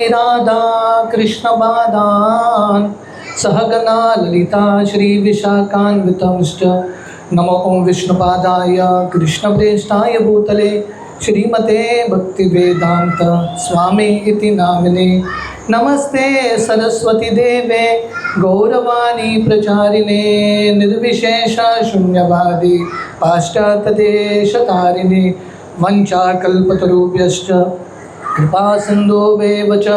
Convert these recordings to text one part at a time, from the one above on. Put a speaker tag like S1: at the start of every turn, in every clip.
S1: राधा कृष्ण बादान सहगना ललिता श्री विशाखान्वितंश्च नमो ओं विष्णुपादाय कृष्णप्रेष्ठाय भूतले श्रीमते भक्तिवेदांत स्वामी इति नामिने नमस्ते सरस्वती देवे गौरवाणी प्रचारिणे निर्विशेष शून्यवादी पाश्चात्यदेशतारिणे वंचाकल्पतरुभ्यश्च कृपा सिन्धुभ्येव च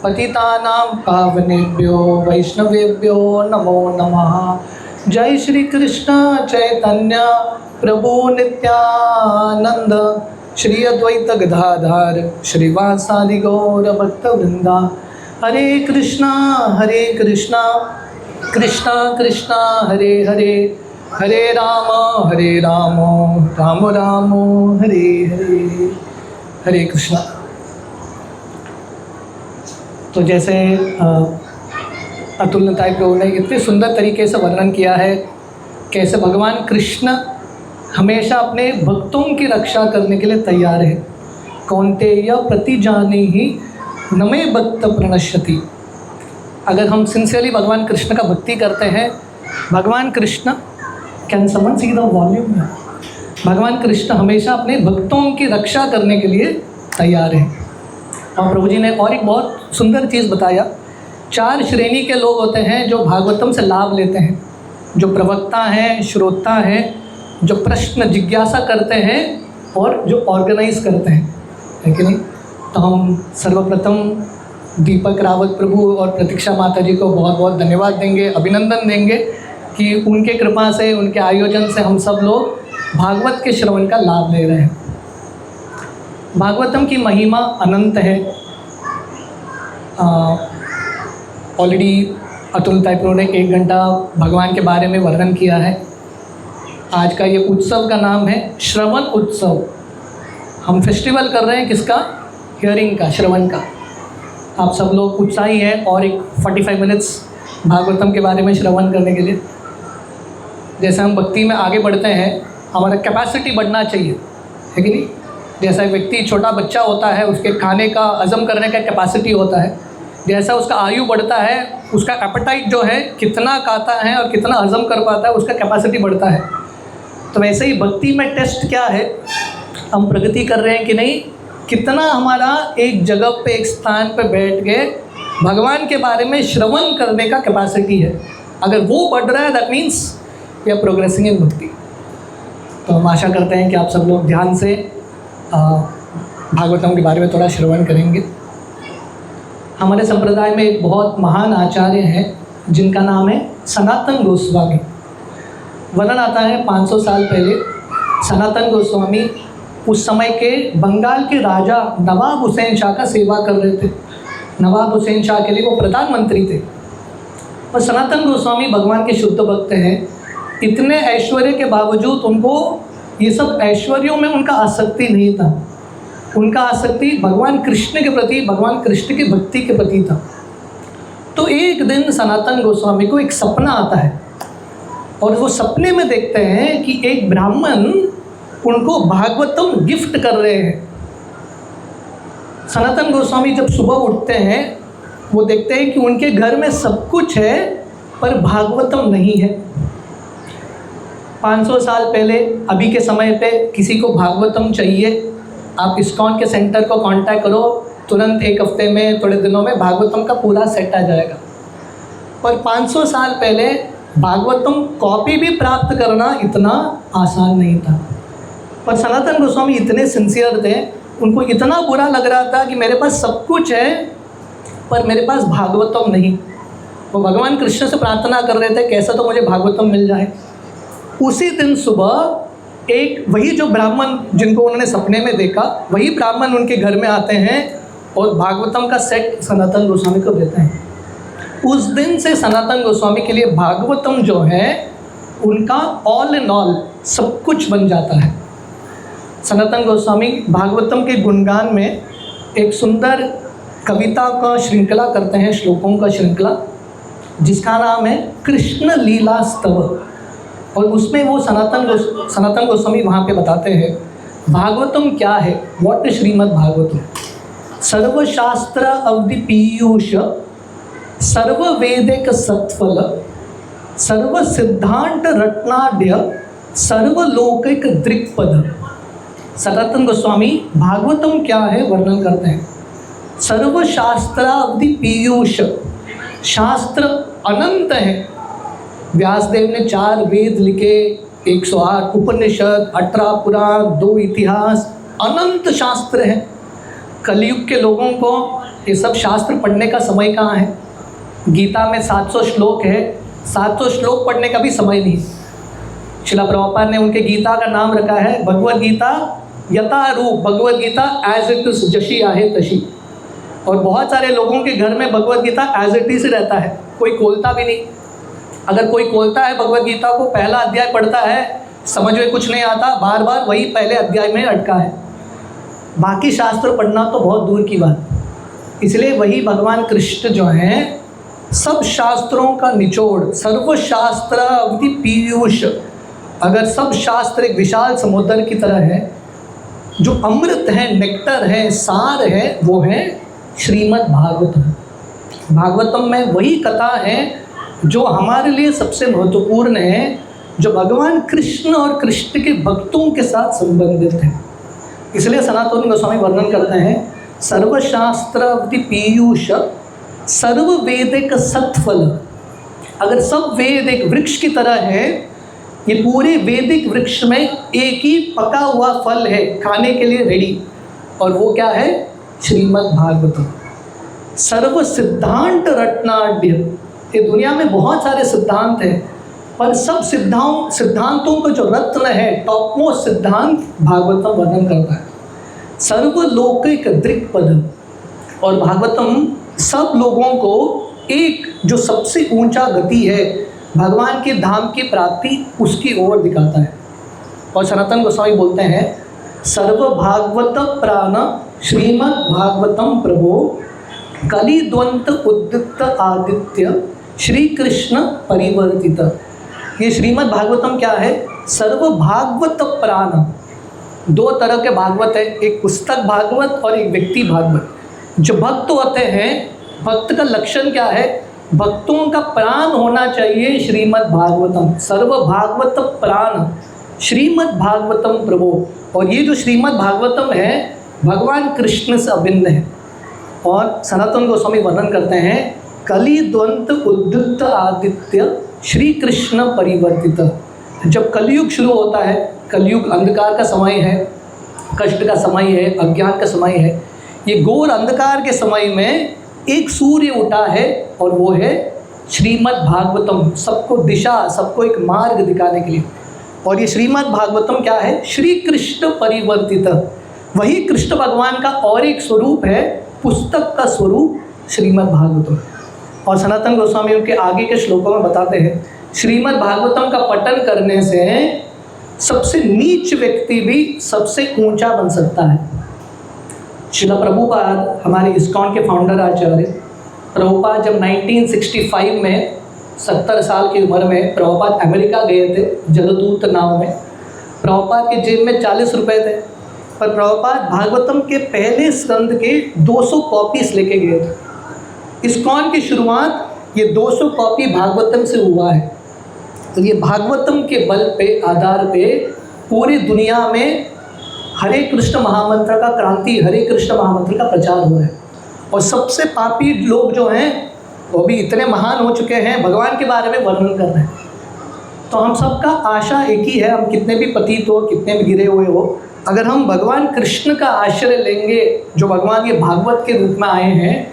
S1: पतितानां पावनेभ्यो वैष्णवेभ्यो नमो नमः। जय श्री कृष्ण चैतन्य प्रभु नित्यानंद श्री अद्वैत गदाधर श्रीवासादि गौर भक्तवृंदा। हरे कृष्णा कृष्णा कृष्णा हरे हरे, हरे राम राम राम हरे हरे। हरे कृष्णा। तो जैसे अतुल नताई प्रभु ने इतने सुंदर तरीके से वर्णन किया है कैसे भगवान कृष्ण हमेशा अपने भक्तों की रक्षा करने के लिए तैयार है। कौन्तेय प्रतिजाने ही नमे भक्त प्रणश्यति। अगर हम सिंसियरली भगवान कृष्ण का भक्ति करते हैं, भगवान Krishna can someone see the volume, भगवान कृष्ण हमेशा अपने भक्तों की रक्षा करने के लिए तैयार है। और प्रभु जी ने और एक बहुत सुंदर चीज़ बताया, 4 श्रेणी के लोग होते हैं जो भागवतम से लाभ लेते हैं, जो प्रवक्ता हैं, श्रोता हैं, जो प्रश्न जिज्ञासा करते हैं और जो ऑर्गेनाइज करते हैं, है कि नहीं। तो हम सर्वप्रथम दीपक रावत प्रभु और प्रतीक्षा माता जी को बहुत बहुत धन्यवाद देंगे, अभिनंदन देंगे कि उनके कृपा से, उनके आयोजन से हम सब लोग भागवत के श्रवण का लाभ ले रहे हैं। भागवतम की महिमा अनंत है। ऑलरेडी अतुल ताइप्रो ने 1 घंटा भगवान के बारे में वर्णन किया है। आज का ये उत्सव का नाम है श्रवण उत्सव। हम फेस्टिवल कर रहे हैं किसका? हियरिंग का, श्रवण का। आप सब लोग उत्साही हैं और एक 45 मिनट्स भागवतम के बारे में श्रवण करने के लिए। जैसे हम भक्ति में आगे बढ़ते हैं, हमारा कैपेसिटी बढ़ना चाहिए, है कि नहीं। जैसा एक व्यक्ति, छोटा बच्चा होता है, उसके खाने का हजम करने का कैपेसिटी होता है। जैसा उसका आयु बढ़ता है, उसका एपेटाइट जो है, कितना खाता है और कितना हजम कर पाता है, उसका कैपेसिटी बढ़ता है। तो वैसे ही भक्ति में टेस्ट क्या है, हम प्रगति कर रहे हैं कि नहीं, कितना हमारा एक जगह पे, एक स्थान पे बैठ के भगवान के बारे में श्रवण करने का कैपेसिटी है। अगर वो बढ़ रहा है, that means we are progressing in bhakti. तो हम आशा करते हैं कि आप सब लोग ध्यान से भागवतम के बारे में थोड़ा श्रवण करेंगे। हमारे संप्रदाय में एक बहुत महान आचार्य हैं जिनका नाम है सनातन गोस्वामी। वर्णन आता है 500 साल पहले सनातन गोस्वामी उस समय के बंगाल के राजा नवाब हुसैन शाह का सेवा कर रहे थे। नवाब हुसैन शाह के लिए वो प्रधानमंत्री थे। और सनातन गोस्वामी भगवान के शुद्ध भक्त हैं। इतने ऐश्वर्य के बावजूद उनको ये सब ऐश्वर्यों में उनका आसक्ति नहीं था। उनका आसक्ति भगवान कृष्ण के प्रति, भगवान कृष्ण की भक्ति के प्रति था। तो एक दिन सनातन गोस्वामी को एक सपना आता है और वो सपने में देखते हैं कि एक ब्राह्मण उनको भागवतम गिफ्ट कर रहे हैं। सनातन गोस्वामी जब सुबह उठते हैं, वो देखते हैं कि उनके घर में सब कुछ है पर भागवतम नहीं है। 500 साल पहले, अभी के समय पे किसी को भागवतम चाहिए, आप इस्कॉन के सेंटर को कांटेक्ट करो, तुरंत 1 हफ्ते में, थोड़े दिनों में भागवतम का पूरा सेट आ जाएगा। पर 500 साल पहले भागवतम कॉपी भी प्राप्त करना इतना आसान नहीं था। पर सनातन गोस्वामी इतने सिंसियर थे, उनको इतना बुरा लग रहा था कि मेरे पास सब कुछ है पर मेरे पास भागवतम नहीं। वो भगवान कृष्ण से प्रार्थना कर रहे थे, कैसा तो मुझे भागवतम मिल जाए। उसी दिन सुबह एक वही जो ब्राह्मण जिनको उन्होंने सपने में देखा, वही ब्राह्मण उनके घर में आते हैं और भागवतम का सेट सनातन गोस्वामी को देते हैं। उस दिन से सनातन गोस्वामी के लिए भागवतम जो है उनका ऑल इन ऑल सब कुछ बन जाता है। सनातन गोस्वामी भागवतम के गुणगान में एक सुंदर कविता का श्रृंखला करते हैं, श्लोकों का श्रृंखला, जिसका नाम है कृष्ण लीला स्तव। और उसमें वो सनातन गोस्वामी वहाँ पे बताते हैं भागवतम क्या है, व्हाट इज श्रीमद् भागवतम। सर्वशास्त्र अवधि पीयूष, सर्ववेदिक सत्फल, सर्व सिद्धांत रत्नाढ्य, सर्वलौकिक दृक्पद। सनातन गोस्वामी भागवतम क्या है वर्णन करते हैं। सर्वशास्त्रावधि पीयूष, शास्त्र अनंत है। व्यासदेव ने 4 वेद लिखे, 108 उपनिषद, 18 पुराण, 2 इतिहास, अनंत शास्त्र है। कलयुग के लोगों को ये सब शास्त्र पढ़ने का समय कहाँ है। गीता में 700 श्लोक है, 700 श्लोक पढ़ने का भी समय नहीं। श्रील प्रभुपाद ने उनके गीता का नाम रखा है भगवद गीता यथा रूप, Bhagavad Gita as it is जशी आहे तशी। और बहुत सारे लोगों के घर में Bhagavad Gita as it is रहता है, कोई खोलता भी नहीं। अगर कोई खोलता है भगवद गीता को, पहला अध्याय पढ़ता है, समझ में कुछ नहीं आता, बार बार वही पहले अध्याय में अटका है। बाकी शास्त्र पढ़ना तो बहुत दूर की बात। इसलिए वही भगवान कृष्ण जो हैं सब शास्त्रों का निचोड़, सर्वशास्त्र अवधि पीयूष। अगर सब शास्त्र एक विशाल समुद्र की तरह है, जो अमृत है, नेक्टर है, सार है, वो है श्रीमद् भागवतम। भागवतम में वही कथा है जो हमारे लिए सबसे महत्वपूर्ण है, जो भगवान कृष्ण और कृष्ण के भक्तों के साथ संबंधित है। इसलिए सनातन गोस्वामी वर्णन करते हैं सर्वशास्त्र अवधि पीयूष, सर्ववेदिक सत्फल। अगर सब वेद एक वृक्ष की तरह है, ये पूरे वैदिक वृक्ष में एक ही पका हुआ फल है खाने के लिए रेडी, और वो क्या है? श्रीमद् भागवतम। सर्व सिद्धांत रत्नाढ्य। ये दुनिया में बहुत सारे सिद्धांत हैं, पर सब सिद्धांतों का जो रत्न है, टॉप मोस्ट सिद्धांत भागवतम वर्णन करता है। सर्वलौकिक दृक्पद। और भागवतम सब लोगों को एक जो सबसे ऊंचा गति है भगवान के धाम की प्राप्ति, उसकी ओर दिखाता है। और सनातन गोस्वामी बोलते हैं सर्व भागवत प्राण श्रीमद् भागवतम प्रभो, कलिद्वंत उद्दित आदित्य श्री कृष्ण परिवर्तित। ये श्रीमद् भागवतम क्या है? सर्व भागवत प्राण। 2 तरह के भागवत है, एक पुस्तक भागवत और एक व्यक्ति भागवत। जो भक्त होते हैं, भक्त का लक्षण क्या है? भक्तों का प्राण होना चाहिए श्रीमद् भागवतम। सर्व भागवत प्राण श्रीमद् भागवतम प्रभो। और ये जो श्रीमद् भागवतम है भगवान कृष्ण से अभिन्न है। और सनातन गोस्वामी वर्णन करते हैं कलिद्वंत उद्दित आदित्य श्री कृष्ण परिवर्तित। जब कलयुग शुरू होता है, कलयुग अंधकार का समय है, कष्ट का समय है, अज्ञान का समय है। ये घोर अंधकार के समय में एक सूर्य उठा है, और वो है श्रीमद् भागवतम। सबको दिशा, सबको एक मार्ग दिखाने के लिए। और ये श्रीमद् भागवतम क्या है? श्री कृष्ण परिवर्तित। वही कृष्ण भगवान का और एक स्वरूप है, पुस्तक का स्वरूप श्रीमद् भागवतम। और सनातन गोस्वामी उनके आगे के श्लोकों में बताते हैं श्रीमद् भागवतम का पठन करने से सबसे नीच व्यक्ति भी सबसे ऊंचा बन सकता है। श्रील प्रभुपाद हमारे इस्कॉन के फाउंडर आचार्य प्रभुपाद जब 1965 में 70 साल की उम्र में प्रभुपाद अमेरिका गए थे जलदूत नाव में। प्रभुपाद के जेब में 40 रुपये थे, पर प्रभुपाद भागवतम के पहले स्कंद के 200 कॉपीज लेके गए थे। इस्कॉन की शुरुआत ये 200 कॉपी भागवतम से हुआ है। तो ये भागवतम के बल पे, आधार पे पूरी दुनिया में हरे कृष्ण महामंत्र का क्रांति, हरे कृष्ण महामंत्र का प्रचार हुआ है। और सबसे पापी लोग जो हैं वो भी इतने महान हो चुके हैं, भगवान के बारे में वर्णन कर रहे हैं। तो हम सबका आशा एक ही है, हम कितने भी पतित हो, कितने भी गिरे हुए हो, अगर हम भगवान कृष्ण का आश्रय लेंगे, जो भगवान ये भागवत के रूप में आए हैं,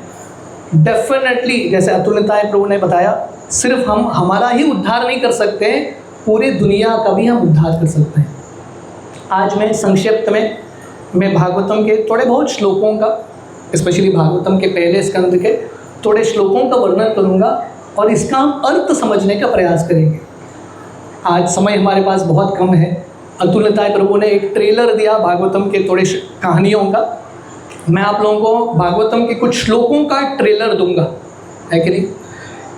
S1: डेफिनेटली जैसे अतुलताय प्रभु ने बताया, सिर्फ हम हमारा ही उद्धार नहीं कर सकते, पूरी दुनिया का भी हम उद्धार कर सकते हैं। आज मैं संक्षिप्त में मैं भागवतम के थोड़े बहुत श्लोकों का, स्पेशली भागवतम के पहले स्कंद के थोड़े श्लोकों का वर्णन करूंगा और इसका हम अर्थ समझने का प्रयास करेंगे। आज समय हमारे पास बहुत कम है। अतुलताय प्रभु ने एक ट्रेलर दिया भागवतम के थोड़े कहानियों का। मैं आप लोगों को भागवतम के कुछ श्लोकों का ट्रेलर दूंगा, है कि नहीं?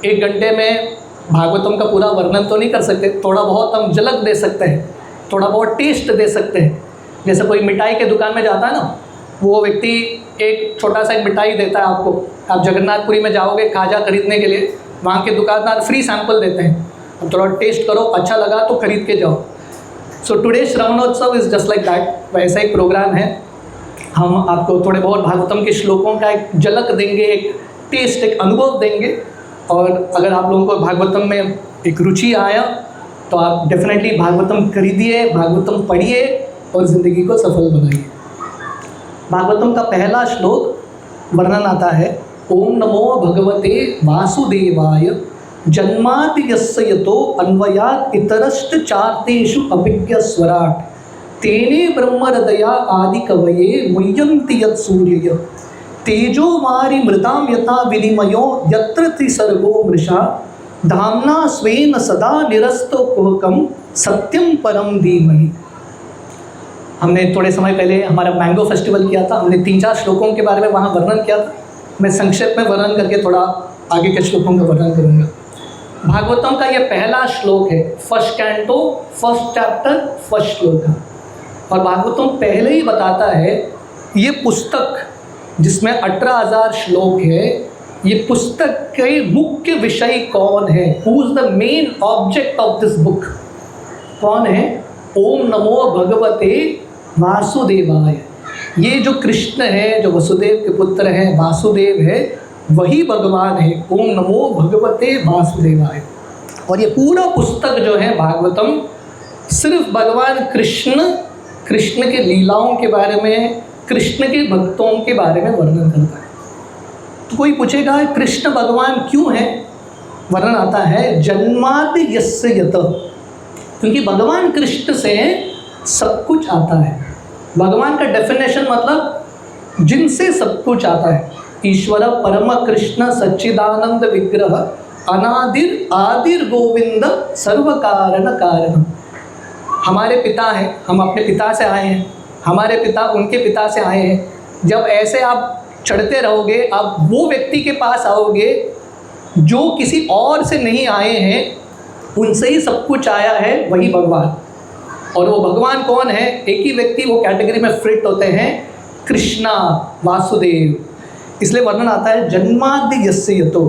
S1: 1 घंटे में भागवतम का पूरा वर्णन तो नहीं कर सकते, थोड़ा बहुत हम झलक दे सकते हैं, थोड़ा बहुत टेस्ट दे सकते हैं। जैसे कोई मिठाई के दुकान में जाता है ना, वो व्यक्ति एक छोटा सा एक मिठाई देता है आपको। आप जगन्नाथपुरी में जाओगे खाजा खरीदने के लिए, वहाँ के दुकानदार फ्री सैंपल देते हैं, अब थोड़ा टेस्ट करो, अच्छा लगा तो खरीद के जाओ। So today Shravanotsav is just like that. वैसा एक प्रोग्राम है। हम आपको थोड़े बहुत भागवतम के श्लोकों का एक झलक देंगे, एक टेस्ट, एक अनुभव देंगे। और अगर आप लोगों को भागवतम में एक रुचि आया तो आप डेफिनेटली भागवतम खरीदिए, भागवतम पढ़िए और ज़िंदगी को सफल बनाइए। भागवतम का पहला श्लोक वर्णन आता है, ओम नमो भगवते वासुदेवाय जन्मादि यस्य यतो अन्वयात् इतरश्च चार्तेषु अभिज्ञ स्वराट् तेने ब्रह्महृदया आदि कवये मुह्यन्ति यत् सूर्यः तेजो मारि मृतां यथा विनिमयो यत्र त्रिसर्गो मृषा धाम्ना स्वेन सदा निरस्तो कुहकं सत्यम परम धीमहि। हमने थोड़े समय पहले हमारा मैंगो फेस्टिवल किया था, हमने 3-4 श्लोकों के बारे में वहाँ वर्णन किया था। मैं संक्षेप में वर्णन करके थोड़ा आगे के श्लोकों का वर्णन करूँगा। भागवतम का ये पहला श्लोक है, first canto, first chapter, first श्लोक है। और भागवतम पहले ही बताता है ये पुस्तक जिसमें 18,000 श्लोक है, ये पुस्तक के मुख्य विषय कौन है, who is the main object of this book, कौन है? ओम नमो भगवते वासुदेवाय। ये जो कृष्ण है, जो वसुदेव के पुत्र हैं, वासुदेव है, वही भगवान है। ओम नमो भगवते वासुदेवाय। और ये पूरा पुस्तक जो है भागवतम सिर्फ भगवान कृष्ण के लीलाओं के बारे में, कृष्ण के भक्तों के बारे में वर्णन करता है। तो कोई पूछेगा कृष्ण भगवान क्यों है? वर्णन आता है, जन्मादि यस्य यत, क्योंकि भगवान कृष्ण से सब कुछ आता है। भगवान का डेफिनेशन मतलब जिनसे सब कुछ आता है। ईश्वर परम कृष्ण सच्चिदानंद विग्रह अनादिर आदिर गोविंद सर्व कारण कारण। हमारे पिता हैं, हम अपने पिता से आए हैं, हमारे पिता उनके पिता से आए हैं। जब ऐसे आप चढ़ते रहोगे, आप वो व्यक्ति के पास आओगे जो किसी और से नहीं आए हैं, उनसे ही सब कुछ आया है, वही भगवान। और वो भगवान कौन है? एक ही व्यक्ति वो कैटेगरी में फिट होते हैं, कृष्णा, वासुदेव। इसलिए वर्णन आता है, जन्मादि यस्य यतो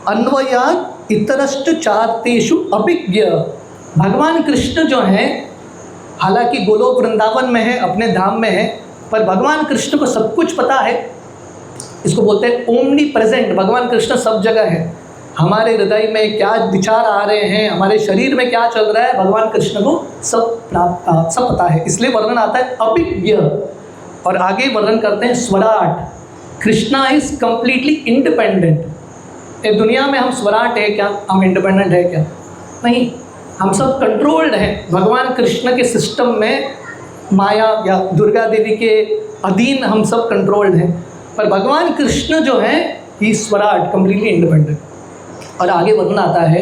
S1: अन्वयात् इतरश्च चार्तेषु अभिज्ञ। भगवान कृष्ण जो हैं, हालांकि गोलोक वृंदावन में है, अपने धाम में है, पर भगवान कृष्ण को सब कुछ पता है। इसको बोलते हैं ओमनी प्रेजेंट। भगवान कृष्ण सब जगह है। हमारे हृदय में क्या विचार आ रहे हैं, हमारे शरीर में क्या चल रहा है, भगवान कृष्ण को सब पता है। इसलिए वर्णन आता है अभिज्ञ। और आगे वर्णन करते हैं स्वराट। Krishna is completely independent. ये दुनिया में हम स्वराट है क्या, हम इंडिपेंडेंट है क्या? नहीं, हम सब कंट्रोल्ड हैं भगवान कृष्ण के सिस्टम में। माया या दुर्गा देवी के अधीन हम सब कंट्रोल्ड हैं, पर भगवान कृष्ण जो है ही स्वराट, कम्प्लीटली इंडिपेंडेंट। और आगे वर्णन आता है,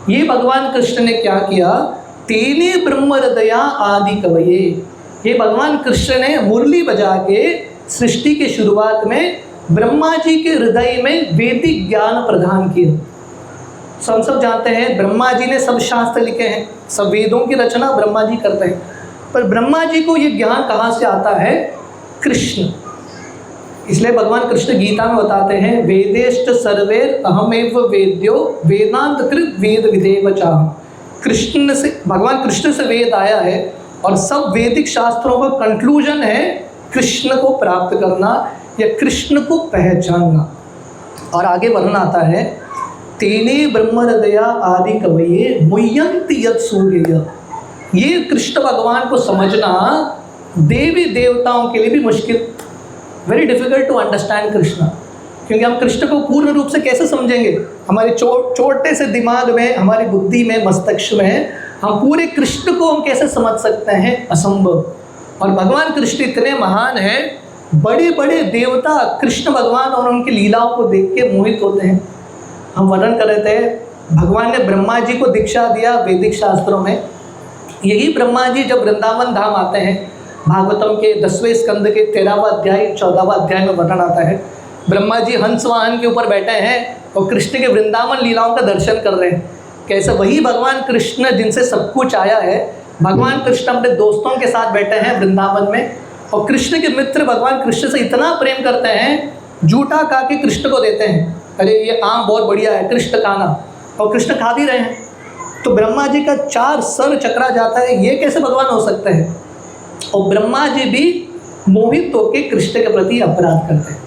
S1: ये भगवान कृष्ण ने क्या किया, तेने ब्रह्म हृदया आदि कवये। ये भगवान कृष्ण ने मुरली बजा के सृष्टि के शुरुआत में ब्रह्मा जी के हृदय में वैदिक ज्ञान प्रदान किया। हम सब जानते हैं ब्रह्मा जी ने सब शास्त्र लिखे हैं, सब वेदों की रचना ब्रह्मा जी करते हैं, पर ब्रह्मा जी को ये ज्ञान कहाँ से आता है? कृष्ण। इसलिए भगवान कृष्ण गीता में बताते हैं, वेदेश्च सर्वेर अहमेव वेद्यो वेदांत कृत वेद विदेव चाह। कृष्ण से, भगवान कृष्ण से वेद आया है और सब वैदिक शास्त्रों का कंक्लूजन है कृष्ण को प्राप्त करना या कृष्ण को पहचानना। और आगे वर्णन आता है, तेने ब्रह्म हृदया आदि कवये मुह्यन्ति यत् सूर्यः। ये कृष्ण भगवान को समझना देवी देवताओं के लिए भी मुश्किल, very difficult to understand Krishna. क्योंकि हम कृष्ण को पूर्ण रूप से कैसे समझेंगे? हमारे छोटे से दिमाग में, हमारी बुद्धि में, मस्तिष्क में हम पूरे कृष्ण को हम कैसे समझ सकते हैं? असंभव। और भगवान कृष्ण इतने महान हैं, बड़े बड़े देवता कृष्ण भगवान और उनकी लीलाओं को देख के मोहित होते हैं। हम वर्णन कर रहे थे, भगवान ने ब्रह्मा जी को दीक्षा दिया वैदिक शास्त्रों में। यही ब्रह्मा जी जब वृंदावन धाम आते हैं, भागवतम के 10वें स्कंद के 13वां अध्याय 14वां अध्याय में वर्णन आता है, ब्रह्मा जी हंस वाहन के ऊपर बैठे हैं और कृष्ण के वृंदावन लीलाओं का दर्शन कर रहे हैं। कैसे वही भगवान कृष्ण जिनसे सब कुछ आया है, भगवान कृष्ण अपने दोस्तों के साथ बैठे हैं वृंदावन में और कृष्ण के मित्र भगवान कृष्ण से इतना प्रेम करते हैं, जूठा खा के कृष्ण को देते हैं, अरे ये आम बहुत बढ़िया है, कृष्ण खाना, और कृष्ण खा भी रहे हैं। तो ब्रह्मा जी का 4 सर चकरा जाता है, ये कैसे भगवान हो सकते हैं? और ब्रह्मा जी भी मोहित होकर कृष्ण के प्रति अपराध करते हैं।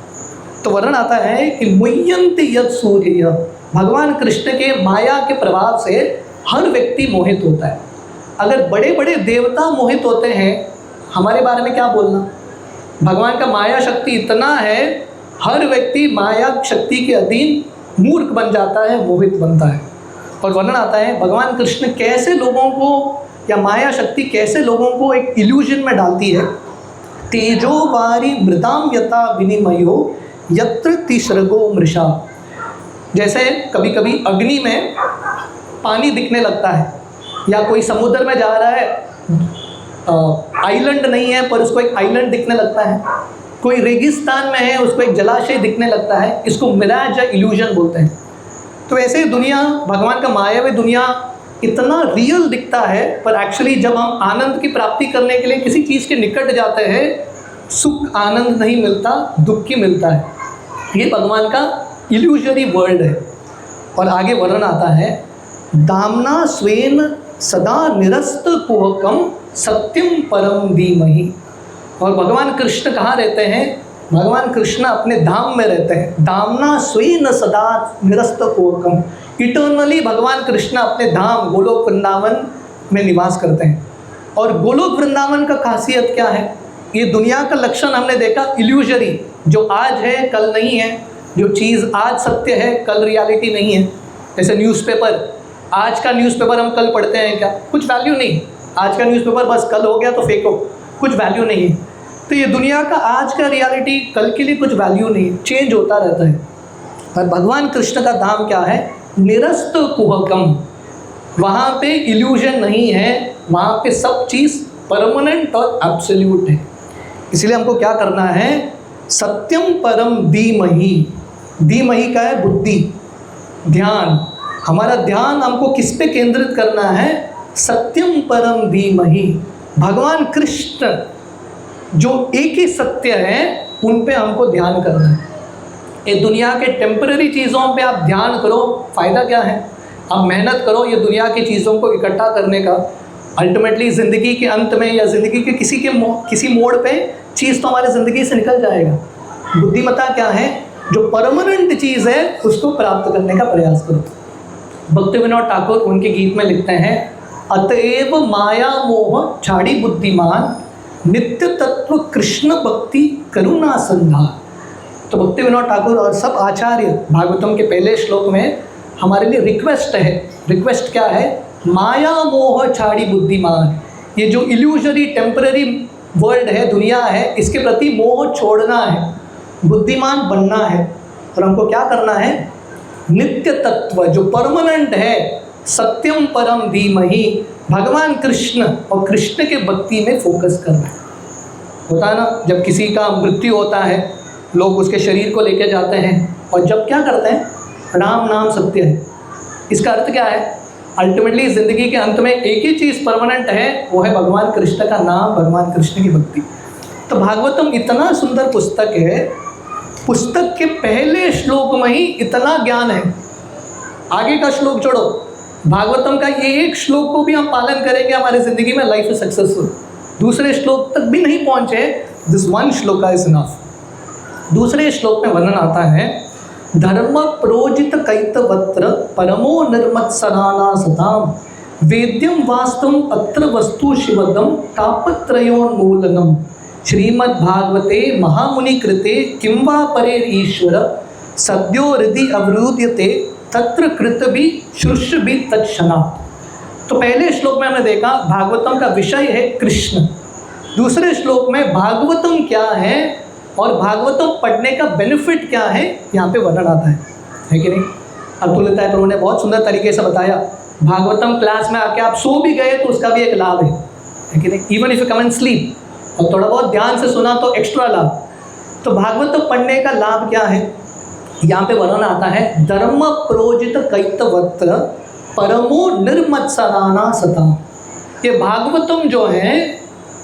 S1: तो वर्णन आता है कि मुह्यन्ति यत् सूर्य, भगवान कृष्ण के माया के प्रभाव से हर व्यक्ति मोहित होता है। अगर बड़े बड़े देवता मोहित होते हैं, हमारे बारे में क्या बोलना। भगवान का माया शक्ति इतना है, हर व्यक्ति माया शक्ति के अधीन मूर्ख बन जाता है, मोहित बनता है। और वर्णन आता है भगवान कृष्ण कैसे लोगों को, या माया शक्ति कैसे लोगों को एक इल्यूजन में डालती है। तेजो वारी मृताम यथा विनिमयो यत्र तिसृगो मृषा। जैसे कभी कभी अग्नि में पानी दिखने लगता है, या कोई समुद्र में जा रहा है, आइलैंड नहीं है पर उसको एक आइलैंड दिखने लगता है, कोई रेगिस्तान में है उसको एक जलाशय दिखने लगता है, इसको मिराज या इल्यूजन बोलते हैं। तो ऐसे ही दुनिया, भगवान का मायावी दुनिया इतना रियल दिखता है, पर एक्चुअली जब हम आनंद की प्राप्ति करने के लिए किसी चीज़ के निकट जाते हैं, सुख आनंद नहीं मिलता, दुख की मिलता है। ये भगवान का इल्यूजरी वर्ल्ड है। और आगे वर्णन आता है, दामना स्वेन सदा निरस्त कुहकम सत्यम परम धीमहि। और भगवान कृष्ण कहाँ रहते हैं? भगवान कृष्ण अपने धाम में रहते हैं। दामना स्वेन सदा निरस्त कुहकम, इटर्नली भगवान कृष्ण अपने धाम गोलोक वृंदावन में निवास करते हैं। और गोलोक वृंदावन का खासियत क्या है? ये दुनिया का लक्षण हमने देखा, इल्यूजरी, जो आज है कल नहीं है, जो चीज़ आज सत्य है कल रियलिटी नहीं है। जैसे न्यूज़पेपर, आज का न्यूज़पेपर हम कल पढ़ते हैं क्या? कुछ वैल्यू नहीं। आज का न्यूज़पेपर बस कल हो गया तो फेंको, कुछ वैल्यू नहीं है। तो ये दुनिया का आज का रियलिटी कल के लिए कुछ वैल्यू नहीं, चेंज होता रहता है। और भगवान कृष्ण का धाम क्या है? निरस्त कुहकम, वहाँ पे इल्यूजन नहीं है, वहाँ पे सब चीज़ परमानेंट और एब्सोल्यूट है। इसलिए हमको क्या करना है? सत्यम परम धीमहि। धीमहि का है बुद्धि, ध्यान। हमारा ध्यान हमको किस पे केंद्रित करना है? सत्यम परम धीमहि। भगवान कृष्ण जो एक ही सत्य है, उन पे हमको ध्यान करना है। ये दुनिया के टेम्पररी चीज़ों पे आप ध्यान करो, फ़ायदा क्या है? आप मेहनत करो ये दुनिया की चीज़ों को इकट्ठा करने का, अल्टीमेटली ज़िंदगी के अंत में या ज़िंदगी के किसी मोड़ पे चीज़ तो हमारे ज़िंदगी से निकल जाएगा। बुद्धिमत्ता क्या है? जो परमानेंट चीज़ है उसको प्राप्त करने का प्रयास करो। भक्ति विनोद ठाकुर उनके गीत में लिखते हैं, अतएव माया मोह छाड़ी बुद्धिमान, नित्य तत्व कृष्ण भक्ति करुणा संधान। तो भक्ति विनोद ठाकुर और सब आचार्य भागवतम के पहले श्लोक में हमारे लिए रिक्वेस्ट है। रिक्वेस्ट क्या है? माया मोह छाड़ी बुद्धिमान। ये जो इल्यूजरी टेम्पररी वर्ल्ड है, दुनिया है, इसके प्रति मोह छोड़ना है, बुद्धिमान बनना है। और हमको क्या करना है? नित्य तत्व जो परमानेंट है, सत्यम परम धीमहि, भगवान कृष्ण और कृष्ण के भक्ति में फोकस करना है। होता है ना, जब किसी का मृत्यु होता है, लोग उसके शरीर को लेकर जाते हैं और जब क्या करते हैं? राम नाम सत्य है। इसका अर्थ क्या है? अल्टीमेटली ज़िंदगी के अंत में एक ही चीज़ परमानेंट है, वो है भगवान कृष्ण का नाम, भगवान कृष्ण की भक्ति। तो भागवतम इतना सुंदर पुस्तक है, पुस्तक के पहले श्लोक में ही इतना ज्ञान है। आगे का श्लोक छोड़ो, भागवतम का ये एक श्लोक को भी हम पालन करेंगे, हमारी ज़िंदगी में लाइफ इज सक्सेसफुल। दूसरे श्लोक तक भी नहीं पहुँचे, this one shloka is enough. दूसरे श्लोक में वर्णन आता है, धर्म प्रोजित कैतवत्र परमो निर्मत्सराना सताम, वेद्यम वास्तुम अत्र वस्तु शिवदम तापत्रयोन्मूलनम, श्रीमद्भागवते महामुनि कृते किं वा परे ईश्वर, सद्यो हृदि अवरुध्यते तत्र कृतभि शुश्रुभि तत्क्षणा। तो पहले श्लोक में हमने देखा भागवतम का विषय है कृष्ण। दूसरे श्लोक में भागवतम क्या है और भागवतम पढ़ने का बेनिफिट क्या है, यहाँ पे वर्णन आता है कि नहीं? अतुलिता प्रभु ने बहुत सुंदर तरीके से बताया। भागवतम क्लास में आके आप सो भी गए तो उसका भी एक लाभ है कि नहीं? Even if you come and sleep, और थोड़ा बहुत ध्यान से सुना तो एक्स्ट्रा लाभ। तो भागवतम पढ़ने का लाभ क्या है? यहाँ पे वर्णन आता है, धर्म प्रोजित कैतवत्र परमो निर्मत्सराना सता। ये भागवतम जो है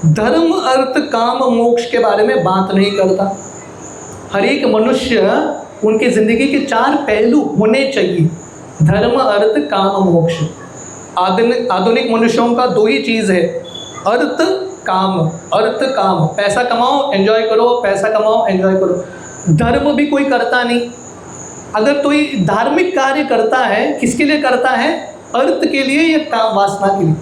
S1: धर्म अर्थ काम मोक्ष के बारे में बात नहीं करता। हर एक मनुष्य उनकी ज़िंदगी के 4 पहलू होने चाहिए, धर्म अर्थ काम मोक्ष। आधुनिक मनुष्यों का 2 ही चीज़ है, अर्थ काम। अर्थ काम, पैसा कमाओ एंजॉय करो, पैसा कमाओ एंजॉय करो। धर्म भी कोई करता नहीं। अगर कोई धार्मिक कार्य करता है, किसके लिए करता है? अर्थ के लिए या काम वासना के लिए।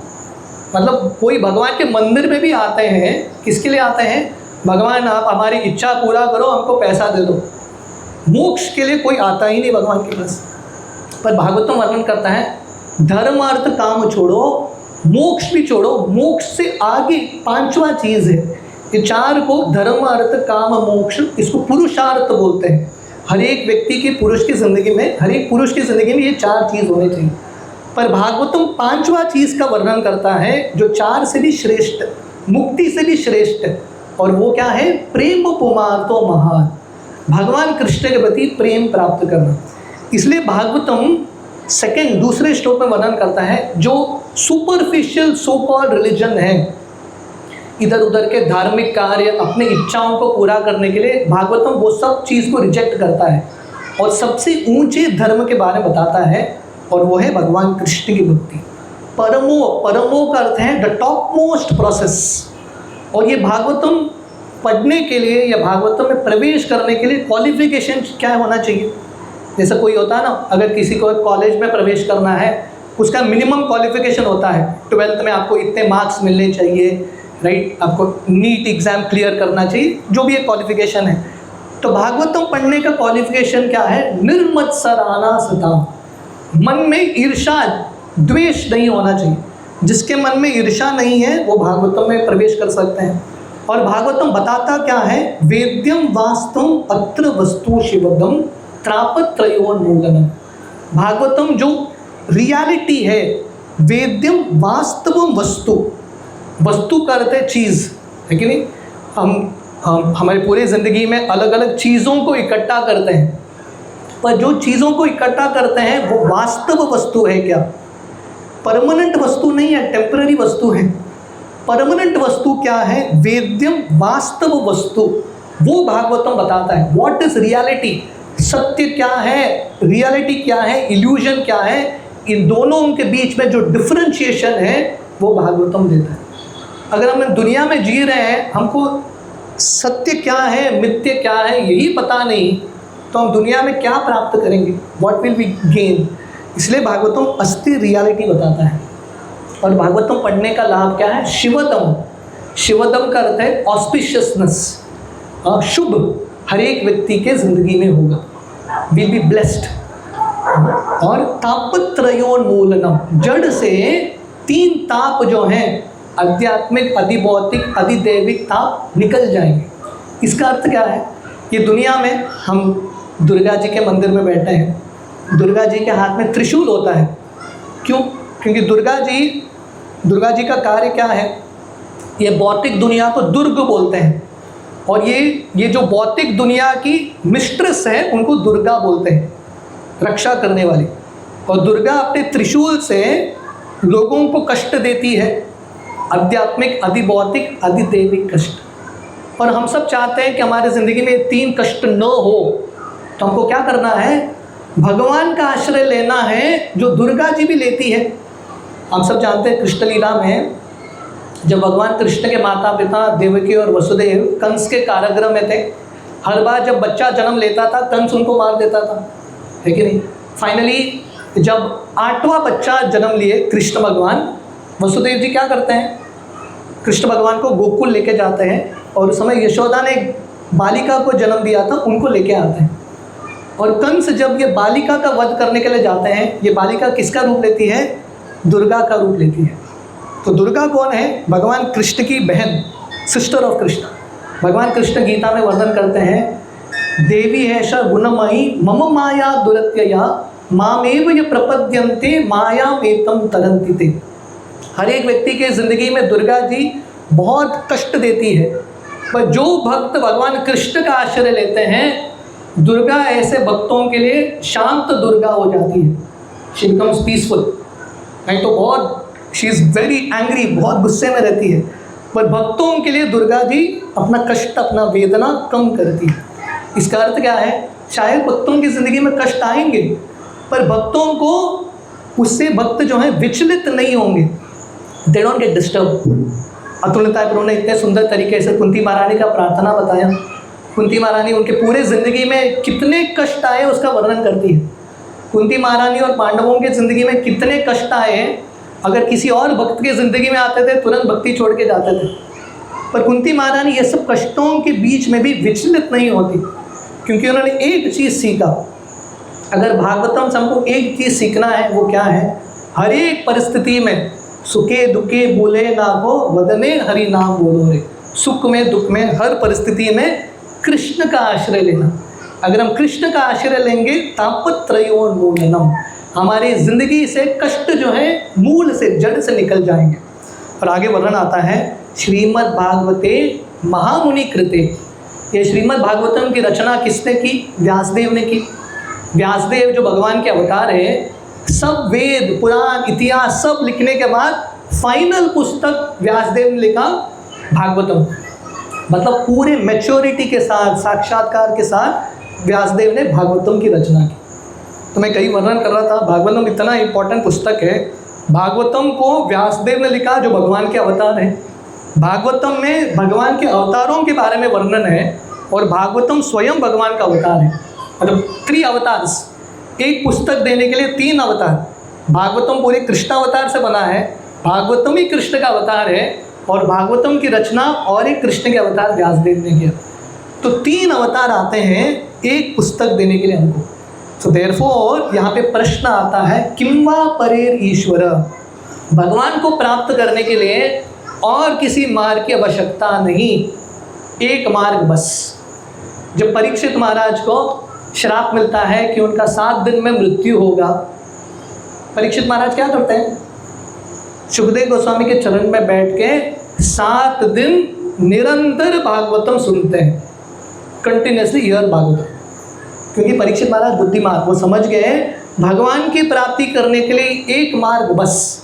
S1: मतलब कोई भगवान के मंदिर में भी आते हैं, किसके लिए आते हैं? भगवान आप हमारी इच्छा पूरा करो, हमको पैसा दे दो। मोक्ष के लिए कोई आता ही नहीं भगवान के पास। पर भागवतम वर्णन करता है धर्म अर्थ काम छोड़ो, मोक्ष भी छोड़ो, मोक्ष से आगे 5वां चीज़ है। ये 4 को धर्म अर्थ काम मोक्ष, इसको पुरुषार्थ बोलते हैं। हर एक व्यक्ति की पुरुष की ज़िंदगी में, हर एक पुरुष की ज़िंदगी में ये 4 चीज़ होनी चाहिए। पर भागवतम 5वां चीज़ का वर्णन करता है जो 4 से भी श्रेष्ठ, मुक्ति से भी श्रेष्ठ, और वो क्या है? प्रेम पुमार्तो महान, भगवान कृष्ण के प्रति प्रेम प्राप्त करना। इसलिए भागवतम दूसरे श्लोक में वर्णन करता है जो सुपरफिशियल सो कॉल्ड रिलीजन है, इधर उधर के धार्मिक कार्य, अपनी इच्छाओं को पूरा करने के लिए भागवतम वो सब चीज़ को रिजेक्ट करता है और सबसे ऊंचे धर्म के बारे में बताता है, और वो है भगवान कृष्ण की भक्ति। परमो का अर्थ है द टॉप मोस्ट प्रोसेस। और ये भागवतम पढ़ने के लिए या भागवतम में प्रवेश करने के लिए क्वालिफिकेशन क्या होना चाहिए? जैसे कोई होता है ना, अगर किसी को कॉलेज में प्रवेश करना है, उसका मिनिमम क्वालिफिकेशन होता है 12th में आपको इतने मार्क्स मिलने चाहिए, राइट? आपको नीट एग्ज़ाम क्लियर करना चाहिए, जो भी एक क्वालिफिकेशन है। तो भागवतम पढ़ने का क्वालिफिकेशन क्या है? निर्मत्सराना सता, मन में ईर्षा द्वेष नहीं होना चाहिए। जिसके मन में ईर्षा नहीं है वो भागवतम में प्रवेश कर सकते हैं। और भागवतम बताता क्या है? वेद्यम वास्तव अत्र वस्तु शिवदम त्रापत्रयोन्मूलनम। भागवतम जो रियलिटी है, वेद्यम वास्तवम वस्तु, वस्तु का अर्थ है चीज़, है कि नहीं? हम हमारी पूरी ज़िंदगी में अलग अलग चीज़ों को इकट्ठा करते हैं, पर जो चीज़ों को इकट्ठा करते हैं वो वास्तव वस्तु है क्या? परमानेंट वस्तु नहीं है, टेम्पररी वस्तु है। परमानेंट वस्तु क्या है? वेद्यम वास्तव वस्तु, वो भागवतम बताता है। What is reality? सत्य क्या है, रियलिटी क्या है, इल्यूजन क्या है, इन दोनों के बीच में जो डिफरेंशिएशन है वो भागवतम देता है। अगर हम दुनिया में जी रहे हैं, हमको सत्य क्या है, मिथ्य क्या है यही पता नहीं, तो हम दुनिया में क्या प्राप्त करेंगे? What will we gain? इसलिए भागवतम असली रियलिटी बताता है। और भागवतम पढ़ने का लाभ क्या है? शिवदम। शिवदम का अर्थ है ऑस्पिशियसनेस, शुभ हर एक व्यक्ति के जिंदगी में होगा, विल बी ब्लेस्ड। और तापत्रयोन्मूलनम, जड़ से 3 ताप जो हैं, आध्यात्मिक, अधिभौतिक, अधिदैविक ताप निकल जाएंगे। इसका अर्थ क्या है? ये दुनिया में हम दुर्गा जी के मंदिर में बैठे हैं, दुर्गा जी के हाथ में त्रिशूल होता है। क्यों? क्योंकि दुर्गा जी का कार्य क्या है? ये भौतिक दुनिया को दुर्ग बोलते हैं, और ये जो भौतिक दुनिया की मिस्ट्रेस है उनको दुर्गा बोलते हैं, रक्षा करने वाली। और दुर्गा अपने त्रिशूल से लोगों को कष्ट देती है, आध्यात्मिक, अधिभौतिक, अधिदैविक कष्ट। और हम सब चाहते हैं कि हमारी ज़िंदगी में 3 कष्ट न हो, तो हमको क्या करना है? भगवान का आश्रय लेना है, जो दुर्गा जी भी लेती है। हम सब जानते हैं कृष्ण लीला में जब भगवान कृष्ण के माता पिता देवकी और वसुदेव कंस के कारागृह में थे, हर बार जब बच्चा जन्म लेता था कंस उनको मार देता था, है कि नहीं? फाइनली जब 8वां बच्चा जन्म लिए कृष्ण भगवान, वसुदेव जी क्या करते हैं? कृष्ण भगवान को गोकुल लेके जाते हैं, और उस समय यशोदा ने बालिका को जन्म दिया था, उनको लेके आते हैं। और कंस जब ये बालिका का वध करने के लिए जाते हैं, ये बालिका किसका रूप लेती है? दुर्गा का रूप लेती है। तो दुर्गा कौन है? भगवान कृष्ण की बहन, सिस्टर ऑफ कृष्ण। भगवान कृष्ण गीता में वर्णन करते हैं, देवी ऐशा गुणमयी मम माया दुरत्यया मामेव ये प्रपद्यन्ते मायामेतम तरन्ति ते। हर एक व्यक्ति के ज़िंदगी में दुर्गा जी बहुत कष्ट देती है, पर जो भक्त भगवान कृष्ण का आश्रय लेते हैं, दुर्गा ऐसे भक्तों के लिए शांत दुर्गा हो जाती है। She becomes peaceful. नहीं तो बहुत शी इज़ वेरी एंग्री, बहुत गुस्से में रहती है। पर भक्तों के लिए दुर्गा जी अपना कष्ट, अपना वेदना कम करती है। इसका अर्थ क्या है? शायद भक्तों की ज़िंदगी में कष्ट आएंगे, पर भक्तों को उससे भक्त जो है विचलित नहीं होंगे। They don't get disturb. अतुलता प्रभु ने इतने सुंदर तरीके से कुंती महारानी का प्रार्थना बताया। कुंती महारानी उनके पूरे ज़िंदगी में कितने कष्ट आए उसका वर्णन करती है। कुंती महारानी और पांडवों के ज़िंदगी में कितने कष्ट आए हैं, अगर किसी और भक्त के ज़िंदगी में आते थे तुरंत भक्ति छोड़ के जाते थे, पर कुंती महारानी ये सब कष्टों के बीच में भी विचलित नहीं होती, क्योंकि उन्होंने एक चीज़ सीखा। अगर भागवतम से हमको एक चीज़ सीखना है, वो क्या है? हर एक परिस्थिति में सुखे दुखे बोले ना को वदने हरि नाम बोलो रे। सुख में दुख में हर परिस्थिति में कृष्ण का आश्रय लेना। अगर हम कृष्ण का आश्रय लेंगे तापत्रयोन्मूलनम, हमारी जिंदगी से कष्ट जो है मूल से, जड़ से निकल जाएंगे। और आगे वर्णन आता है श्रीमद् भागवते महामुनि कृते। ये श्रीमद् भागवतम की रचना किसने की? व्यासदेव ने की। व्यासदेव जो भगवान के अवतार है, सब वेद पुराण इतिहास सब लिखने के बाद फाइनल पुस्तक व्यासदेव ने लिखा भागवतम। मतलब पूरे मैच्योरिटी के साथ, साक्षात्कार के साथ व्यासदेव ने भागवतम की रचना की। तो मैं कई वर्णन कर रहा था, भागवतम इतना इम्पोर्टेंट पुस्तक है। भागवतम को व्यासदेव ने लिखा जो भगवान के अवतार हैं। भागवतम में भगवान के अवतारों के बारे में वर्णन है, और भागवतम स्वयं भगवान का अवतार है। मतलब 3 अवतार्स, एक पुस्तक देने के लिए 3 अवतार। भागवतम पूरे कृष्ण अवतार से बना है, भागवतम ही कृष्ण का अवतार है, और भागवतम की रचना और एक कृष्ण के अवतार व्यासदेव ने किया। तो 3 अवतार आते हैं एक पुस्तक देने के लिए हमको। सो देयरफॉर यहाँ पे प्रश्न आता है किम वा परेर ईश्वर। भगवान को प्राप्त करने के लिए और किसी मार्ग की आवश्यकता नहीं, एक मार्ग बस। जब परीक्षित महाराज को श्राप मिलता है कि उनका 7 दिन में मृत्यु होगा, परीक्षित महाराज क्या करते हैं? सुखदेव गोस्वामी के चरण में बैठ के 7 दिन निरंतर भागवतम सुनते हैं, कंटिन्यूसली ईयर भागवतम। क्योंकि परीक्षित महाराज बुद्धिमान, वो समझ गए भगवान की प्राप्ति करने के लिए एक मार्ग बस,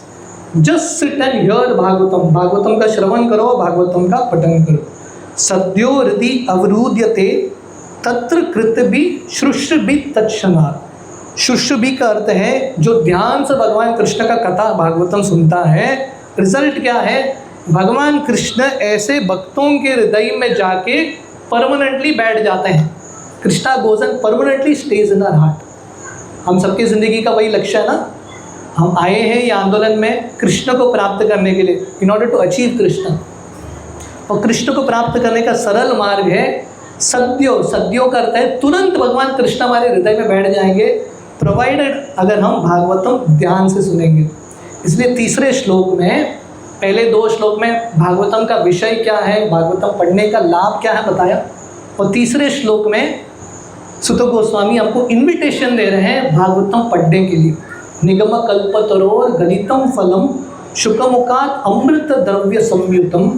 S1: just sit and here Bhagavatam. Bhagavatam का श्रवण करो, भागवतम का पठन करो। सद्यो हृदि अवरुध्यते तत्र कृतभि शुश्रभि तत्क्षणात्। शुश्रभि का अर्थ है जो ध्यान से भगवान कृष्ण का कथा भागवतम सुनता है, रिजल्ट क्या है? भगवान कृष्ण ऐसे भक्तों के हृदय में जाके परमानेंटली बैठ जाते हैं। Krishna goes and permanently stays in our heart. हम सबकी ज़िंदगी का वही लक्ष्य है ना। हम आए हैं ये आंदोलन में कृष्ण को प्राप्त करने के लिए, in order to achieve Krishna. और कृष्ण को प्राप्त करने का सरल मार्ग है सद्यो। सद्यो करता है तुरंत भगवान कृष्ण हमारे हृदय में बैठ जाएंगे, प्रोवाइडेड अगर हम भागवतम ध्यान से सुनेंगे। इसलिए तीसरे श्लोक में, पहले 2 श्लोक में भागवतम का विषय क्या है, भागवतम पढ़ने का लाभ क्या है बताया, और तीसरे श्लोक में सुत गोस्वामी हमको इन्विटेशन दे रहे हैं भागवतम पढ़ने के लिए। निगम कल्पतरोर गलितम फलम शुकमुखात अमृत द्रव्य संयुतम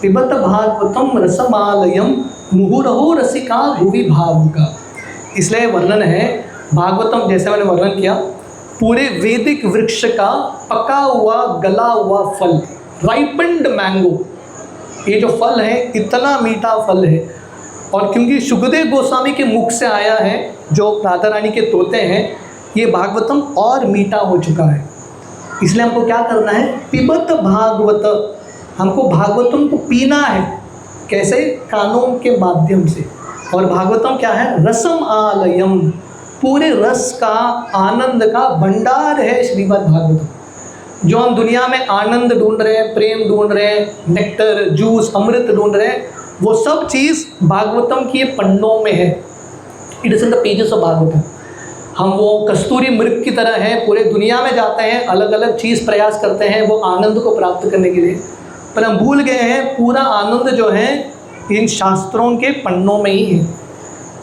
S1: पिबत भागवतम रसमालयम मुहुरहो रसिका भुवि भावुका। इसलिए वर्णन है भागवतम, जैसे मैंने वर्णन किया, पूरे वैदिक वृक्ष का पका हुआ गला हुआ फल, राइपेंड मैंगो। ये जो फल है इतना मीठा फल है, और क्योंकि सुखदेव गोस्वामी के मुख से आया है, जो राधा रानी के तोते हैं, ये भागवतम और मीठा हो चुका है। इसलिए हमको क्या करना है? पिबत भागवत, हमको भागवतम को पीना है। कैसे? कानों के माध्यम से। और भागवतम क्या है? रसम आलयम, पूरे रस का, आनंद का भंडार है श्रीमद् भागवतम। जो हम दुनिया में आनंद ढूंढ रहे हैं, प्रेम ढूंढ रहे हैं, नेक्टर, जूस, अमृत ढूंढ रहे हैं, वो सब चीज़ भागवतम के पन्नों में है। It is in the pages of Bhagavatam. हम वो कस्तूरी मृग की तरह हैं, पूरे दुनिया में जाते हैं, अलग अलग चीज़ प्रयास करते हैं वो आनंद को प्राप्त करने के लिए, पर हम भूल गए हैं पूरा आनंद जो है इन शास्त्रों के पन्नों में ही है।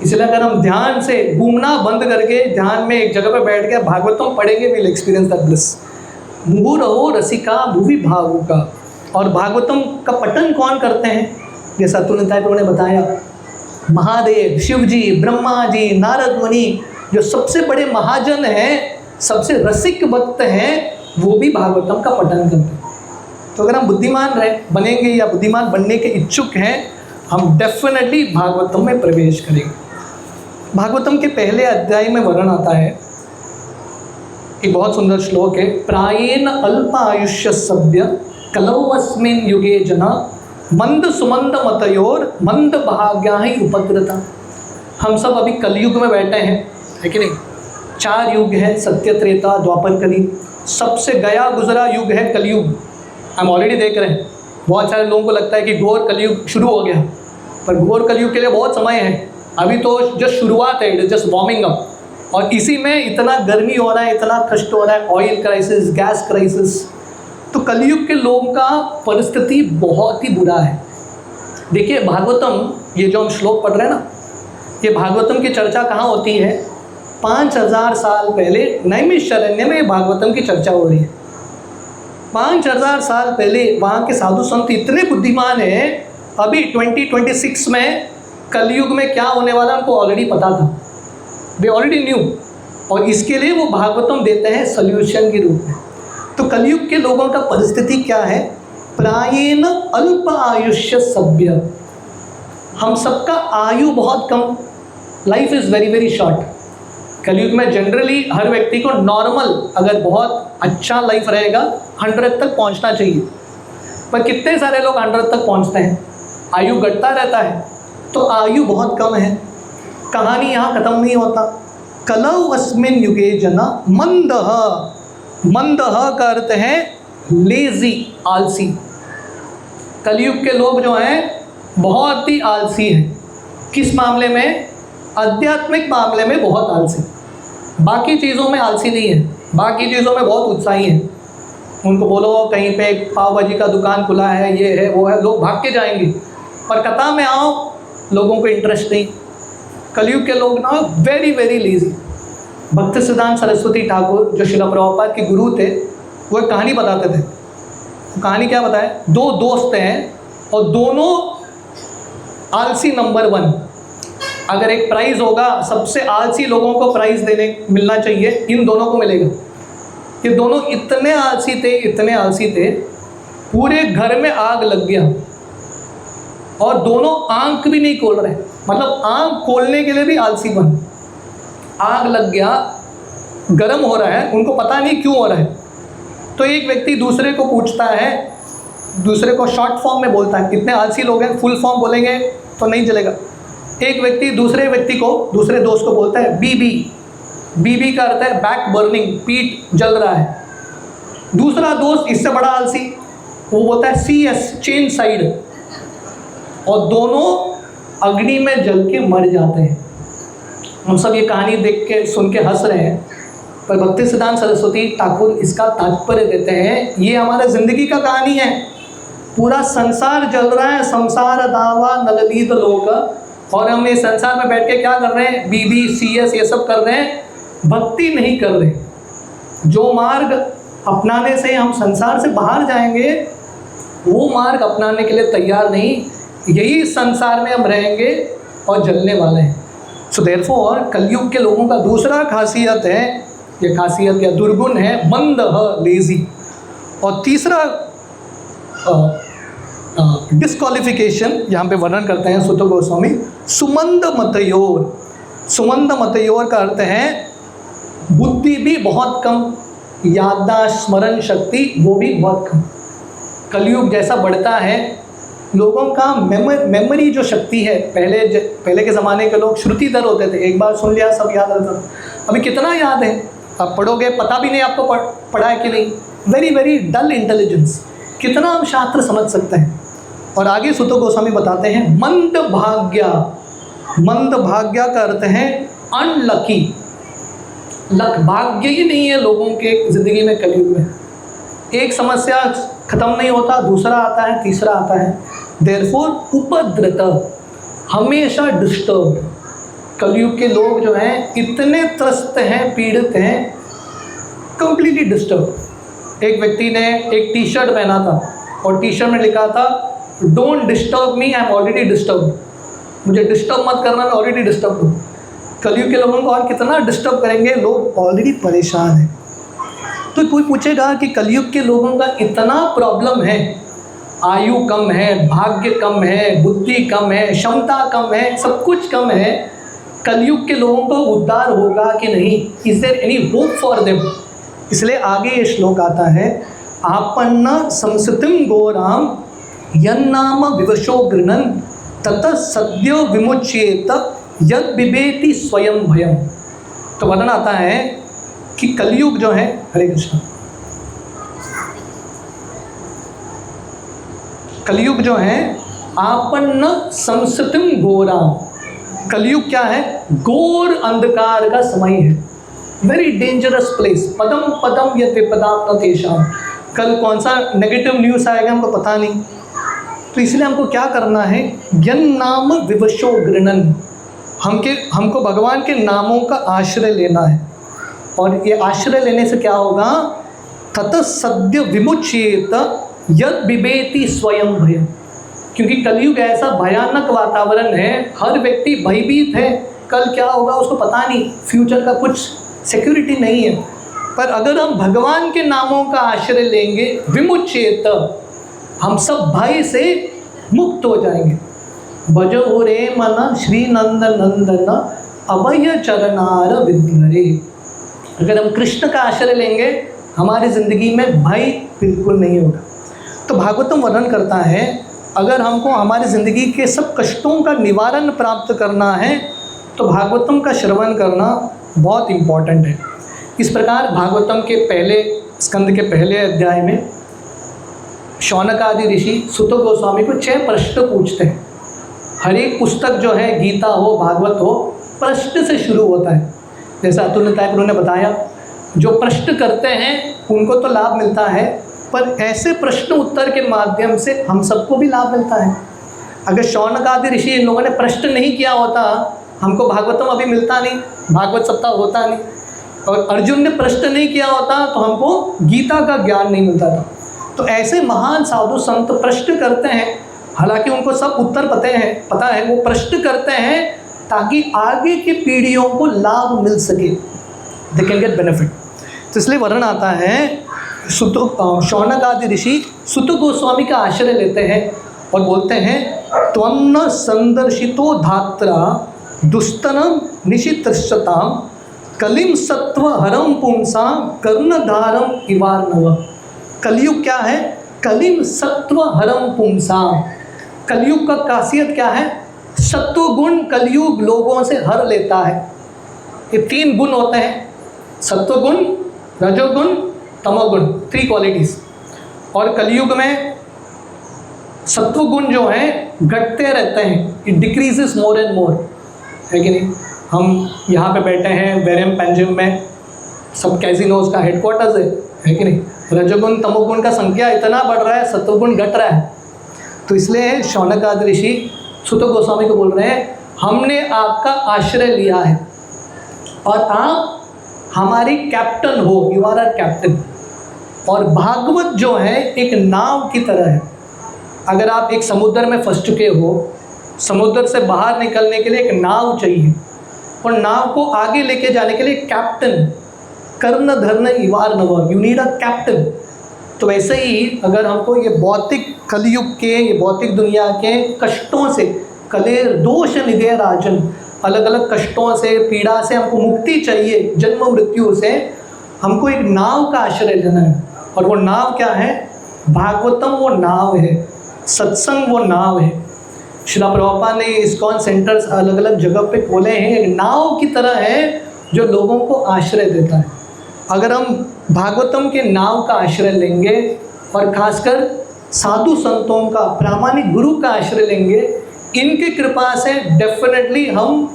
S1: इसलिए अगर हम ध्यान से घूमना बंद करके ध्यान में एक जगह पर बैठ के भागवतम पढ़ेंगे, विल एक्सपीरियंस दैट ब्लिस। मुहुरहो रसिका भुवि भावुका। और भागवतम का पठन कौन करते हैं? जैसा तुलनिताय ने बताया, महादेव, शिव जी, ब्रह्मा जी, नारद मुनि, जो सबसे बड़े महाजन हैं, सबसे रसिक भक्त हैं, वो भी भागवतम का पठन करते हैं। तो अगर हम बुद्धिमान बनेंगे या बुद्धिमान बनने के इच्छुक हैं, हम डेफिनेटली भागवतम में प्रवेश करेंगे। भागवतम के पहले अध्याय में वर्णन आता है, एक बहुत सुंदर श्लोक है, प्रायेण अल्प आयुष्य सभ्य कलौ अस्मिन् युगे जना मंद सुमंद मतयोर मंद भाग्या ही उपद्रता। हम सब अभी कलयुग में बैठे हैं, है कि नहीं? 4 युग है, सत्य, त्रेता, द्वापर, कली। सबसे गया गुजरा युग है कलयुग। हम ऑलरेडी देख रहे हैं, बहुत सारे लोगों को लगता है कि घोर कलयुग शुरू हो गया, पर घोर कलयुग के लिए बहुत समय है। अभी तो जस्ट शुरुआत है, it is just warming up. और इसी में इतना गर्मी हो रहा है, इतना कष्ट हो रहा है, ऑयल क्राइसिस, गैस क्राइसिस। तो कलयुग के लोगों का परिस्थिति बहुत ही बुरा है। देखिए भागवतम, ये जो हम श्लोक पढ़ रहे हैं ना, ये भागवतम की चर्चा कहाँ होती है? 5000 साल पहले नैमिषारण्य में भागवतम की चर्चा हो रही है। 5000 साल पहले वहाँ के साधु संत इतने बुद्धिमान हैं, अभी 2026 में कलयुग में क्या होने वाला उनको ऑलरेडी पता था, दे ऑलरेडी न्यू। और इसके लिए वो भागवतम देते हैं सॉल्यूशन के रूप में। तो कलयुग के लोगों का परिस्थिति क्या है? प्रायेण अल्प आयुष्य सभ्य, हम सबका आयु बहुत कम, life is very very short. कलयुग में जनरली हर व्यक्ति को नॉर्मल, अगर बहुत अच्छा लाइफ रहेगा 100 तक पहुंचना चाहिए, पर कितने सारे लोग 100 तक पहुंचते हैं? आयु घटता रहता है, तो आयु बहुत कम है। कहानी यहाँ ख़त्म नहीं होता। कलौ अस्मिन् युगे जना मंदः, मंदः का अर्थ है लेजी, आलसी। कलयुग के लोग जो हैं बहुत ही आलसी हैं। किस मामले में? आध्यात्मिक मामले में बहुत आलसी। बाकी चीज़ों में आलसी नहीं है, बाकी चीज़ों में बहुत उत्साही है। उनको बोलो कहीं पे पाव भाजी का दुकान खुला है, ये है वो है, लोग भाग के जाएंगे। पर कथा में आओ, लोगों को इंटरेस्ट नहीं। कलयुग के लोग ना वेरी वेरी लेजी। भक्ति सिद्धांत सरस्वती ठाकुर जो श्रील प्रभुपाद के गुरु थे, वो एक कहानी बताते थे। कहानी क्या बताए? 2 दोस्त हैं और दोनों आलसी नंबर 1। अगर एक प्राइज़ होगा, सबसे आलसी लोगों को प्राइज़ मिलना चाहिए, इन दोनों को मिलेगा। ये दोनों इतने आलसी थे, इतने आलसी थे, पूरे घर में आग लग गया और दोनों आंख भी नहीं खोल रहे। मतलब आंख खोलने के लिए भी आलसी बन। आग लग गया, गर्म हो रहा है, उनको पता नहीं क्यों हो रहा है। तो एक व्यक्ति दूसरे को पूछता है, दूसरे को शॉर्ट फॉर्म में बोलता है, कितने आलसी लोग हैं, फुल फॉर्म बोलेंगे तो नहीं चलेगा। एक व्यक्ति दूसरे व्यक्ति को, दूसरे दोस्त को बोलता है बीबी। बीबी का अर्थ है बैक बर्निंग, पीठ जल रहा है। दूसरा दोस्त इससे बड़ा आलसी, वो बोलता है CS, चेन साइड। और दोनों अग्नि में जल के मर जाते हैं। हम सब ये कहानी देख के सुन के हंस रहे हैं, पर भक्ति सिद्धांत सरस्वती ठाकुर इसका तात्पर्य देते हैं, ये हमारे ज़िंदगी का कहानी है। पूरा संसार जल रहा है, संसार दावा नलनीत लोक, और हम इस संसार में बैठ के क्या कर रहे हैं? बीबी, CS ये सब कर रहे हैं, भक्ति नहीं कर रहे। जो मार्ग अपनाने से हम संसार से बाहर जाएंगे, वो मार्ग अपनाने के लिए तैयार नहीं। यही संसार में हम रहेंगे और जलने वाले हैं। सो देयरफॉर कलयुग के लोगों का दूसरा खासियत है, ये खासियत या दुर्गुण है मंदः, लेजी। और तीसरा डिस्क्वालिफिकेशन यहाँ पे वर्णन करते हैं सुत गोस्वामी, सुमंद मतयोर। सुमंद मतयोर का अर्थ है बुद्धि भी बहुत कम, याददाश्त, स्मरण शक्ति वो भी बहुत कम। कलयुग जैसा बढ़ता है, लोगों का मेमोरी जो शक्ति है, पहले के ज़माने के लोग श्रुतिधर होते थे, एक बार सुन लिया सब याद रहता था। अभी कितना याद है? आप पढ़ोगे पता भी नहीं आपको पढ़ा है कि नहीं। Very very dull intelligence. कितना हम शास्त्र समझ सकते हैं। और आगे सुत गोस्वामी बताते हैं मंद भाग्या। मंद भाग्या का अर्थ है अनलकी। लक, भाग्य ही नहीं है लोगों के ज़िंदगी में कलयुग में। एक समस्या ख़त्म नहीं होता, दूसरा आता है, तीसरा आता है। देयरफॉर उपद्रत, हमेशा डिस्टर्ब। कलयुग के लोग जो हैं इतने त्रस्त हैं, पीड़ित हैं, कंप्लीटली डिस्टर्ब। एक व्यक्ति ने एक टी-शर्ट पहना था और टी-शर्ट में लिखा था don't disturb me, I am already disturb. मुझे डिस्टर्ब मत करना, मैं ऑलरेडी डिस्टर्ब हूँ। कलयुग के लोगों को और कितना डिस्टर्ब करेंगे, लोग ऑलरेडी परेशान हैं। तो कोई पूछेगा कि कलयुग के लोगों का इतना प्रॉब्लम है, आयु कम है, भाग्य कम है, बुद्धि कम है, क्षमता कम है, सब कुछ कम है, कलयुग के लोगों को उद्धार होगा कि नहीं? Is there any hope for them? इसलिए आगे ये श्लोक आता है, आपन्न संस्थितिम गोराम यन्नाम विवशो गृणन ततः सद्यो विमुच्येत यद बिबेति स्वयं भयम। तो वर्णन आता है कि कलयुग जो है, हरे कृष्ण, कलयुग जो है आपन्न संस्थितिम गोराम, कलयुग क्या है? घोर अंधकार का समय है, वेरी डेंजरस प्लेस। पदम पदम यत् विपदाम न तेषाम। कल कौन सा नेगेटिव न्यूज़ आएगा हमको पता नहीं, तो इसलिए हमको क्या करना है? यन नाम विवशो गृणन, हमको भगवान के नामों का आश्रय लेना है। और ये आश्रय लेने से क्या होगा? ततः सद्य विमुच्येत यद बिबेति स्वयं भयम। क्योंकि कलयुग ऐसा भयानक वातावरण है, हर व्यक्ति भयभीत है, कल क्या होगा उसको पता नहीं, फ्यूचर का कुछ सिक्योरिटी नहीं है। पर अगर हम भगवान के नामों का आश्रय लेंगे, विमुच्येत, हम सब भय से मुक्त हो जाएंगे। भजो रे मन श्री नंद नंदन अभय चरणार विद्यरे। अगर हम कृष्ण का आश्रय लेंगे, हमारी ज़िंदगी में भय बिल्कुल नहीं होगा। तो भागवतम वर्णन करता है, अगर हमको हमारी ज़िंदगी के सब कष्टों का निवारण प्राप्त करना है तो भागवतम का श्रवण करना बहुत इम्पॉर्टेंट है। इस प्रकार भागवतम के पहले स्कंद के पहले अध्याय में शौनक आदि ऋषि सुत गोस्वामी को 6 प्रश्न पूछते हैं। हर एक पुस्तक जो है, गीता हो, भागवत हो, प्रश्न से शुरू होता है। जैसा अतुल ने बताया, जो प्रश्न करते हैं उनको तो लाभ मिलता है, पर ऐसे प्रश्न उत्तर के माध्यम से हम सबको भी लाभ मिलता है। अगर शौनक आदि ऋषि इन लोगों ने प्रश्न नहीं किया होता, हमको भागवतम अभी मिलता नहीं, भागवत सप्ताह होता नहीं। और अर्जुन ने प्रश्न नहीं किया होता तो हमको गीता का ज्ञान नहीं मिलता था। तो ऐसे महान साधु संत प्रश्न करते हैं, हालांकि उनको सब उत्तर पता है, वो प्रश्न करते हैं ताकि आगे की पीढ़ियों को लाभ मिल सके, दे कैन गेट बेनिफिट। तो इसलिए वर्णन आता है, शौनक आदि ऋषि सुत गोस्वामी का आश्रय लेते हैं और बोलते हैं, त्वन्न संदर्शितो धात्रा दुस्तनम निशितृष्यताम कलिम सत्व हरम पुंसा कर्णधारम इवार्णव। कलयुग क्या है? कलिम सत्व हरम पुंसा। कलयुग का खासियत क्या है? सत्व गुण कलयुग लोगों से हर लेता है। ये 3 गुण होते हैं, सत्व गुण, रजोगुण, तमोगुण, 3 क्वालिटीज़। और कलयुग में सत्व गुण जो है घटते रहते हैं, it decreases more and more, है कि नहीं? हम यहाँ पे बैठे हैं वेरेम पेंजिम में, सब कैसीनोज का हेडक्वार्टर्स है कि नहीं? रजोगुण तमोगुण का संख्या इतना बढ़ रहा है, सत्वगुण घट रहा है। तो इसलिए शौनक आदि ऋषि सुत गोस्वामी को बोल रहे हैं, हमने आपका आश्रय लिया है और आप हमारी कैप्टन हो, यू आर आवर कैप्टन। और भागवत जो है एक नाव की तरह है। अगर आप एक समुद्र में फंस चुके हो, समुद्र से बाहर निकलने के लिए एक नाव चाहिए, और नाव को आगे लेके जाने के लिए कैप्टन, कर्ण धर्ण इवार्णव, यू नीड अ कैप्टन। तो वैसे ही अगर हमको ये भौतिक कलयुग के, ये भौतिक दुनिया के कष्टों से, कलेर दोष निधे राजन, अलग अलग कष्टों से, पीड़ा से हमको मुक्ति चाहिए, जन्म मृत्यु से, हमको एक नाव का आश्रय लेना है। और वो नाव क्या है? भागवतम वो नाव है, सत्संग वो नाव है। श्रील प्रभुपाद ने इस्कॉन सेंटर्स अलग अलग जगह पे खोले हैं, एक नाव की तरह है जो लोगों को आश्रय देता है। अगर हम भागवतम के नाव का आश्रय लेंगे और खासकर साधु संतों का, प्रामाणिक गुरु का आश्रय लेंगे, इनकी कृपा से डेफिनेटली हम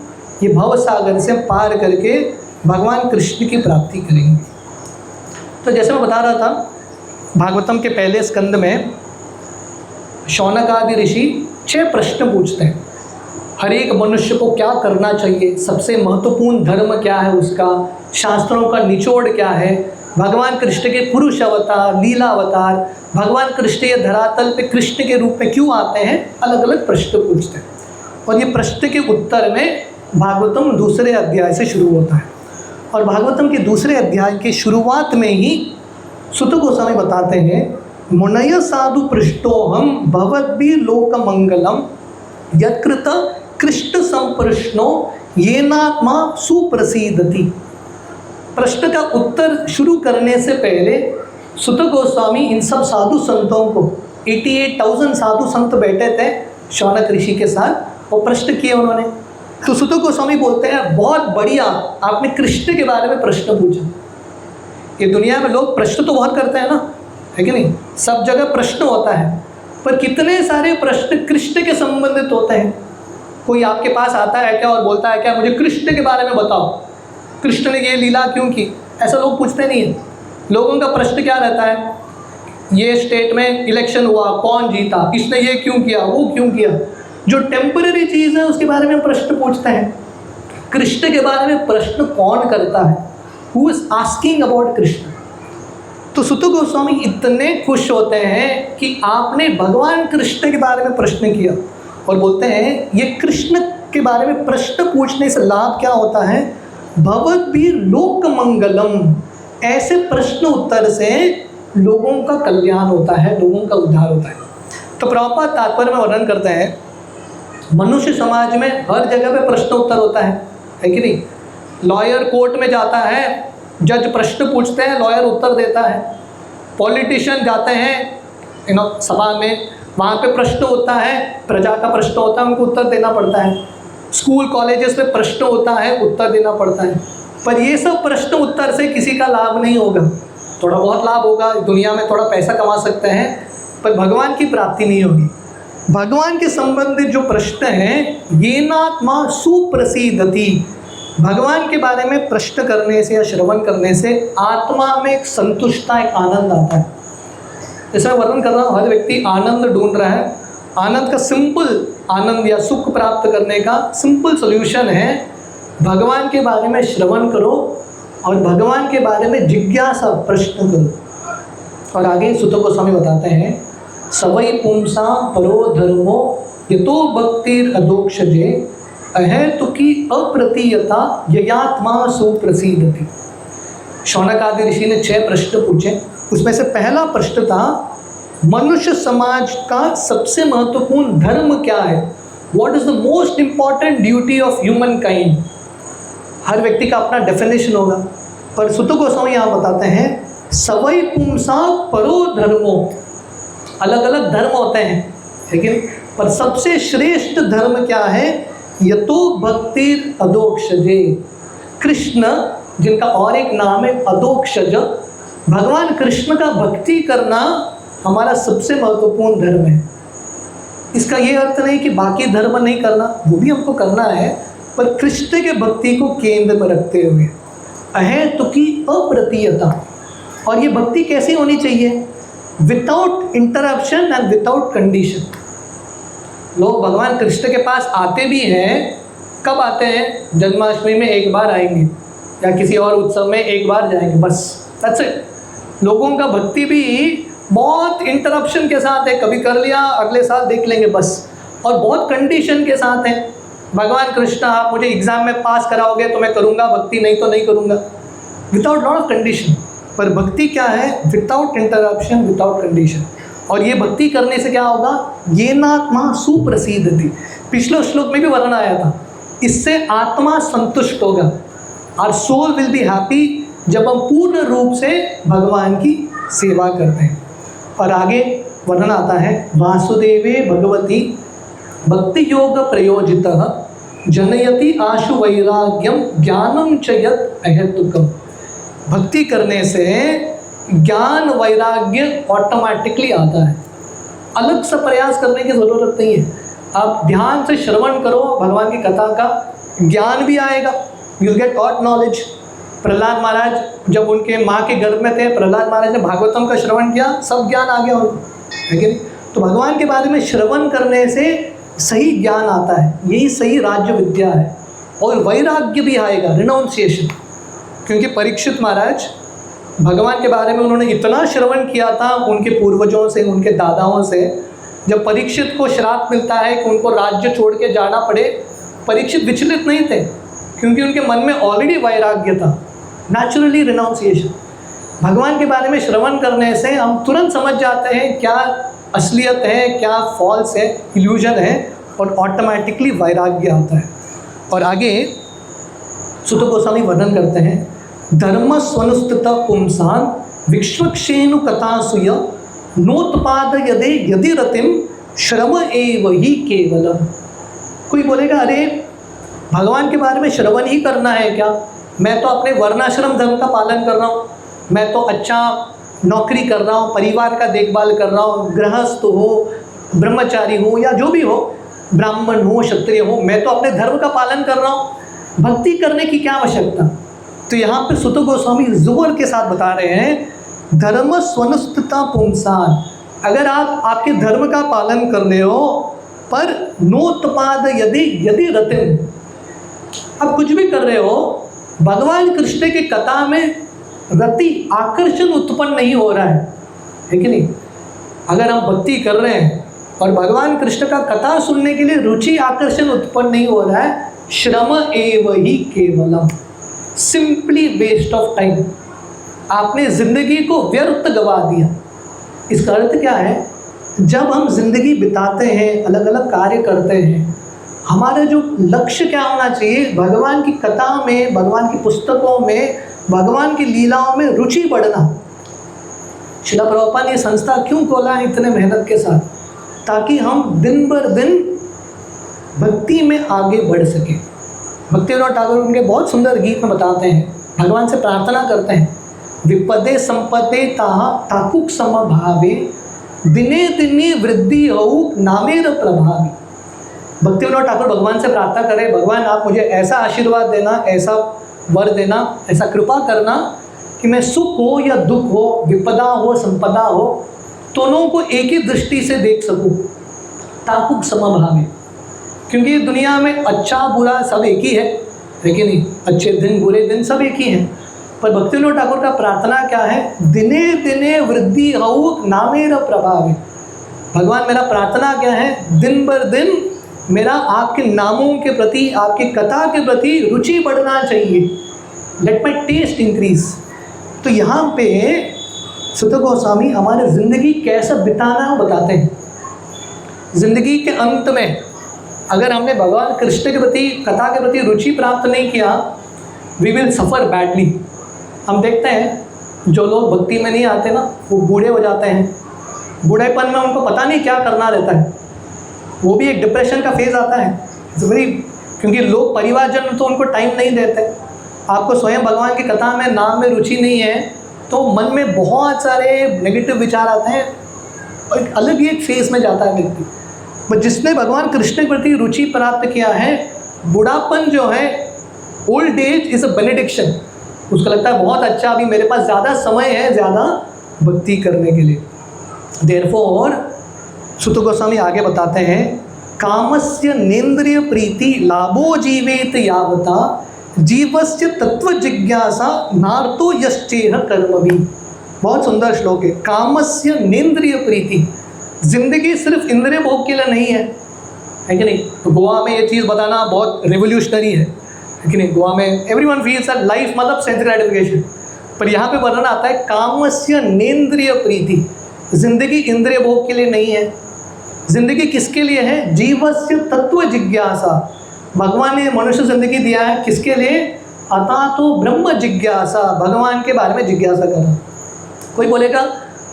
S1: ये भव सागर से पार करके भगवान कृष्ण की प्राप्ति करेंगे। तो जैसे मैं बता रहा था, भागवतम के पहले स्कंद में शौनक आदि ऋषि 6 प्रश्न पूछते हैं। हर एक मनुष्य को क्या करना चाहिए, सबसे महत्वपूर्ण धर्म क्या है उसका, शास्त्रों का निचोड़ क्या है, भगवान कृष्ण के पुरुष अवतार, लीला अवतार, भगवान कृष्ण ये धरातल पे कृष्ण के रूप में क्यों आते हैं, अलग अलग प्रश्न पूछते हैं। और ये प्रश्न के उत्तर में भागवतम दूसरे अध्याय से शुरू होता है। और भागवतम के दूसरे अध्याय के शुरुआत में ही सुत गोस्वामी बताते हैं, मुनय साधु पृष्ठोहम भवद्भि लोक मंगलम यत्कृत कृष्ण संप्रश्नो येनात्मा सुप्रसीदति। प्रश्न का उत्तर शुरू करने से पहले सुत गोस्वामी इन सब साधु संतों को, 88,000 साधु संत बैठे थे शौनक ऋषि के साथ, और प्रश्न किए उन्होंने। तो सुत गोस्वामी बोलते हैं, बहुत बढ़िया आपने कृष्ण के बारे में प्रश्न पूछा। ये दुनिया में लोग प्रश्न तो बहुत करते हैं ना, है कि नहीं? सब जगह प्रश्न होता है, पर कितने सारे प्रश्न कृष्ण के संबंधित होते हैं। कोई आपके पास आता है क्या और बोलता है क्या मुझे कृष्ण के बारे में बताओ, कृष्ण ने ये लीला क्यों की? ऐसा लोग पूछते नहीं है। लोगों का प्रश्न क्या रहता है, ये स्टेट में इलेक्शन हुआ, कौन जीता, इसने ये क्यों किया, वो क्यों किया। जो टेम्पररी चीज़ है उसके बारे में प्रश्न पूछते हैं। कृष्ण के बारे में प्रश्न कौन करता है? Who is asking about Krishna? तो सुत गोस्वामी इतने खुश होते हैं कि आपने भगवान कृष्ण के बारे में प्रश्न किया, और बोलते हैं ये कृष्ण के बारे में प्रश्न पूछने से लाभ क्या होता है? भवद्भिः लोक मंगलम। ऐसे प्रश्न उत्तर से लोगों का कल्याण होता है, लोगों का उद्धार होता है। तो प्रभुपाद तात्पर्य में वर्णन करते हैं, मनुष्य समाज में हर जगह पे प्रश्न उत्तर होता है कि नहीं? लॉयर कोर्ट में जाता है, जज प्रश्न पूछते हैं, लॉयर उत्तर देता है। पॉलिटिशियन जाते हैं सभा में, वहाँ पे प्रश्न होता है, प्रजा का प्रश्न होता है, उनको उत्तर देना पड़ता है। स्कूल कॉलेजेस में प्रश्न होता है, उत्तर देना पड़ता है। पर ये सब प्रश्न उत्तर से किसी का लाभ नहीं होगा। थोड़ा बहुत लाभ होगा, दुनिया में थोड़ा पैसा कमा सकते हैं, पर भगवान की प्राप्ति नहीं होगी। भगवान के संबंधित जो प्रश्न हैं, येनात्मा सुप्रसीदति। भगवान के बारे में प्रश्न करने से या श्रवण करने से आत्मा में एक संतुष्टता, एक आनंद आता है। जैसा वर्णन कर रहा हूँ, हर व्यक्ति आनंद ढूंढ रहा है। आनंद का सिंपल, आनंद या सुख प्राप्त करने का सिंपल सॉल्यूशन है, भगवान के बारे में श्रवण करो और भगवान के बारे में जिज्ञासा, प्रश्न करो। और आगे सुत गोस्वामी बताते हैं, सवै पुंसा परो धर्मो यतो भक्तिर अदोक्षजे अहेतुकी अप्रतीयता ययात्मा सुप्रसीदति। शौनक आदि ऋषि ने 6 प्रश्न पूछे। उसमें से पहला प्रश्न था, मनुष्य समाज का सबसे महत्वपूर्ण धर्म क्या है? What is the most important duty of humankind? हर व्यक्ति का अपना डेफिनेशन होगा, पर सुत गोस्वामी यहाँ बताते हैं, सवै पुंसा परो धर्मो। अलग अलग धर्म होते हैं, लेकिन पर सबसे श्रेष्ठ धर्म क्या है? यतो भक्तिर अदोक्षजे। कृष्ण, जिनका और एक नाम है अदोक्षज, भगवान कृष्ण का भक्ति करना हमारा सबसे महत्वपूर्ण धर्म है। इसका ये अर्थ नहीं कि बाकी धर्म नहीं करना, वो भी हमको करना है, पर कृष्ण के भक्ति को केंद्र में रखते हुए। अहेतुकी अप्रतीयता। और ये भक्ति कैसी होनी चाहिए? Without interruption and without condition. लोग भगवान कृष्ण के पास आते भी हैं, कब आते हैं? जन्माष्टमी में एक बार आएंगे या किसी और उत्सव में एक बार जाएंगे, बस, दैट्स इट। लोगों का भक्ति भी बहुत इंटरप्शन के साथ है, कभी कर लिया, अगले साल देख लेंगे, बस। और बहुत कंडीशन के साथ है, भगवान कृष्ण आप मुझे एग्जाम में पास कराओगे तो मैं करूँगा भक्ति, नहीं तो नहीं करूँगा, विदाउट लॉट ऑफ कंडीशन। पर भक्ति क्या है? Without interruption, without condition. और ये भक्ति करने से क्या होगा? येनात्मा सुप्रसीदति। पिछले श्लोक में भी वर्णन आया था, इससे आत्मा संतुष्ट होगा। Our soul will be happy जब हम पूर्ण रूप से भगवान की सेवा करते हैं। और आगे वर्णन आता है, वासुदेवे भगवती भक्ति योग प्रयोजितः जनयति आशु वैराग्यम ज्ञानम च यत् अहेतुकम। भक्ति करने से ज्ञान वैराग्य ऑटोमेटिकली आता है, अलग से प्रयास करने की ज़रूरत नहीं है। आप ध्यान से श्रवण करो भगवान की कथा का, ज्ञान भी आएगा, you get God knowledge. Prahlad Maharaj जब उनके माँ के गर्भ में थे, प्रहलाद महाराज ने भागवतम का श्रवण किया, सब ज्ञान आ गया उनको, है कि नहीं? तो भगवान के बारे में श्रवण करने से सही ज्ञान आता है, यही सही राज्य विद्या है। और वैराग्य भी आएगा, रिनाउंसिएशन। क्योंकि परीक्षित महाराज भगवान के बारे में उन्होंने इतना श्रवण किया था उनके पूर्वजों से, उनके दादाओं से। जब परीक्षित को श्राप मिलता है कि उनको राज्य छोड़ के जाना पड़े, परीक्षित विचलित नहीं थे, क्योंकि उनके मन में ऑलरेडी वैराग्य था, नेचुरली रिनाउंसिएशन। भगवान के बारे में श्रवण करने से हम तुरंत समझ जाते हैं क्या असलियत है, क्या फॉल्स है, इल्यूजन है, और ऑटोमेटिकली वैराग्य आता है। और आगे सुत गोस्वामी वर्णन करते हैं, धर्म स्वनुस्थित पुंसान विश्वक्षेनु कथासुय नोत्पाद यदे यदि रतिम श्रम एव ही केवलम। कोई बोलेगा अरे भगवान के बारे में श्रवण ही करना है क्या, मैं तो अपने वर्णाश्रम धर्म का पालन कर रहा हूँ, मैं तो अच्छा नौकरी कर रहा हूँ, परिवार का देखभाल कर रहा हूँ, गृहस्थ हो, ब्रह्मचारी हूँ या जो भी हो, ब्राह्मण हो, क्षत्रिय हो, मैं तो अपने धर्म का पालन कर रहा हूँ, भक्ति करने की क्या आवश्यकता। तो यहाँ पे सुत गोस्वामी जोर के साथ बता रहे हैं, धर्म स्वनुस्थिता पुंसान, अगर आप आपके धर्म का पालन कर रहे हो पर नोत्पाद यदि यदि रतिम, आप कुछ भी कर रहे हो, भगवान कृष्ण के कथा में रति आकर्षण उत्पन्न नहीं हो रहा है कि नहीं। अगर हम भक्ति कर रहे हैं और भगवान कृष्ण का कथा सुनने के लिए रुचि आकर्षण उत्पन्न नहीं हो रहा है, श्रम एव ही केवलम, सिंपली वेस्ट ऑफ टाइम, आपने जिंदगी को व्यर्थ गवा दिया। इसका अर्थ क्या है, जब हम जिंदगी बिताते हैं, अलग अलग कार्य करते हैं, हमारा जो लक्ष्य क्या होना चाहिए, भगवान की कथा में, भगवान की पुस्तकों में, भगवान की लीलाओं में रुचि बढ़ना। श्रील प्रभुपाद ने संस्था क्यों खोला है इतने मेहनत के साथ, ताकि हम दिन बर दिन भक्ति में आगे बढ़ सके। भक्तिविनोद ठाकुर उनके बहुत सुंदर गीत में बताते हैं, भगवान से प्रार्थना करते हैं, विपदे संपदे ताहा ताकुक समभावे दिने दिने वृद्धि हो नामेर प्रभावी। भक्तिविनोद ठाकुर भगवान से प्रार्थना करें, भगवान आप मुझे ऐसा आशीर्वाद देना, ऐसा वर देना, ऐसा कृपा करना कि मैं सुख हो या दुख हो, विपदा हो संपदा हो, दोनों को एक ही दृष्टि से देख सकूं, ताकुक समभावे। क्योंकि दुनिया में अच्छा बुरा सब एक ही है कि नहीं, अच्छे दिन बुरे दिन सब एक ही हैं। पर भक्तिविनोद ठाकुर का प्रार्थना क्या है, दिने दिने वृद्धि हो नामेर प्रभावी। भगवान मेरा प्रार्थना क्या है, दिन बर दिन मेरा आपके नामों के प्रति, आपकी कथा के प्रति रुचि बढ़ना चाहिए, लेट माई टेस्ट इंक्रीज। तो यहाँ पे सुत गोस्वामी हमारे ज़िंदगी कैसा बिताना बताते हैं। ज़िंदगी के अंत में अगर हमने भगवान कृष्ण के प्रति, कथा के प्रति रुचि प्राप्त नहीं किया, वी विल सफ़र बैडली। हम देखते हैं जो लोग भक्ति में नहीं आते ना, वो बूढ़े हो जाते हैं, बूढ़ेपन में उनको पता नहीं क्या करना रहता है, वो भी एक डिप्रेशन का फेज़ आता है वेरी, क्योंकि लोग परिवारजन तो उनको टाइम नहीं देते। आपको स्वयं भगवान की कथा में, नाम में रुचि नहीं है तो मन में बहुत सारे नेगेटिव विचार आते हैं और एक अलग ही एक फेज़ में जाता है व्यक्ति। पर जिसने भगवान कृष्ण के प्रति रुचि प्राप्त किया है, बुढ़ापन जो है, old age is a benediction, उसको लगता है बहुत अच्छा, अभी मेरे पास ज़्यादा समय है ज़्यादा भक्ति करने के लिए। देयरफॉर सुत गोस्वामी आगे बताते हैं, कामस्य नेन्द्रिय प्रीति लाभो जीवेत यावता जीवस्य तत्व जिज्ञासा नार्तो यश्चेह कर्म भी। बहुत सुंदर श्लोक है। कामस्य नेन्द्रिय प्रीति, जिंदगी सिर्फ इंद्रिय भोग के लिए नहीं है कि नहीं। तो गोवा में ये चीज़ बताना बहुत रेवोल्यूशनरी है कि नहीं। गोवा में एवरीवन फील्स दैट लाइफ मतलब सेंस ग्रेटिफिकेशन, पर यहाँ पे वर्णन आता है कामस्य नेन्द्रिय प्रीति, जिंदगी इंद्रिय भोग के लिए नहीं है। जिंदगी किसके लिए है, जीवस्य तत्व जिज्ञासा। भगवान ने मनुष्य जिंदगी दिया है किसके लिए, अतः तो ब्रह्म जिज्ञासा, भगवान के बारे में जिज्ञासा करना। कोई बोलेगा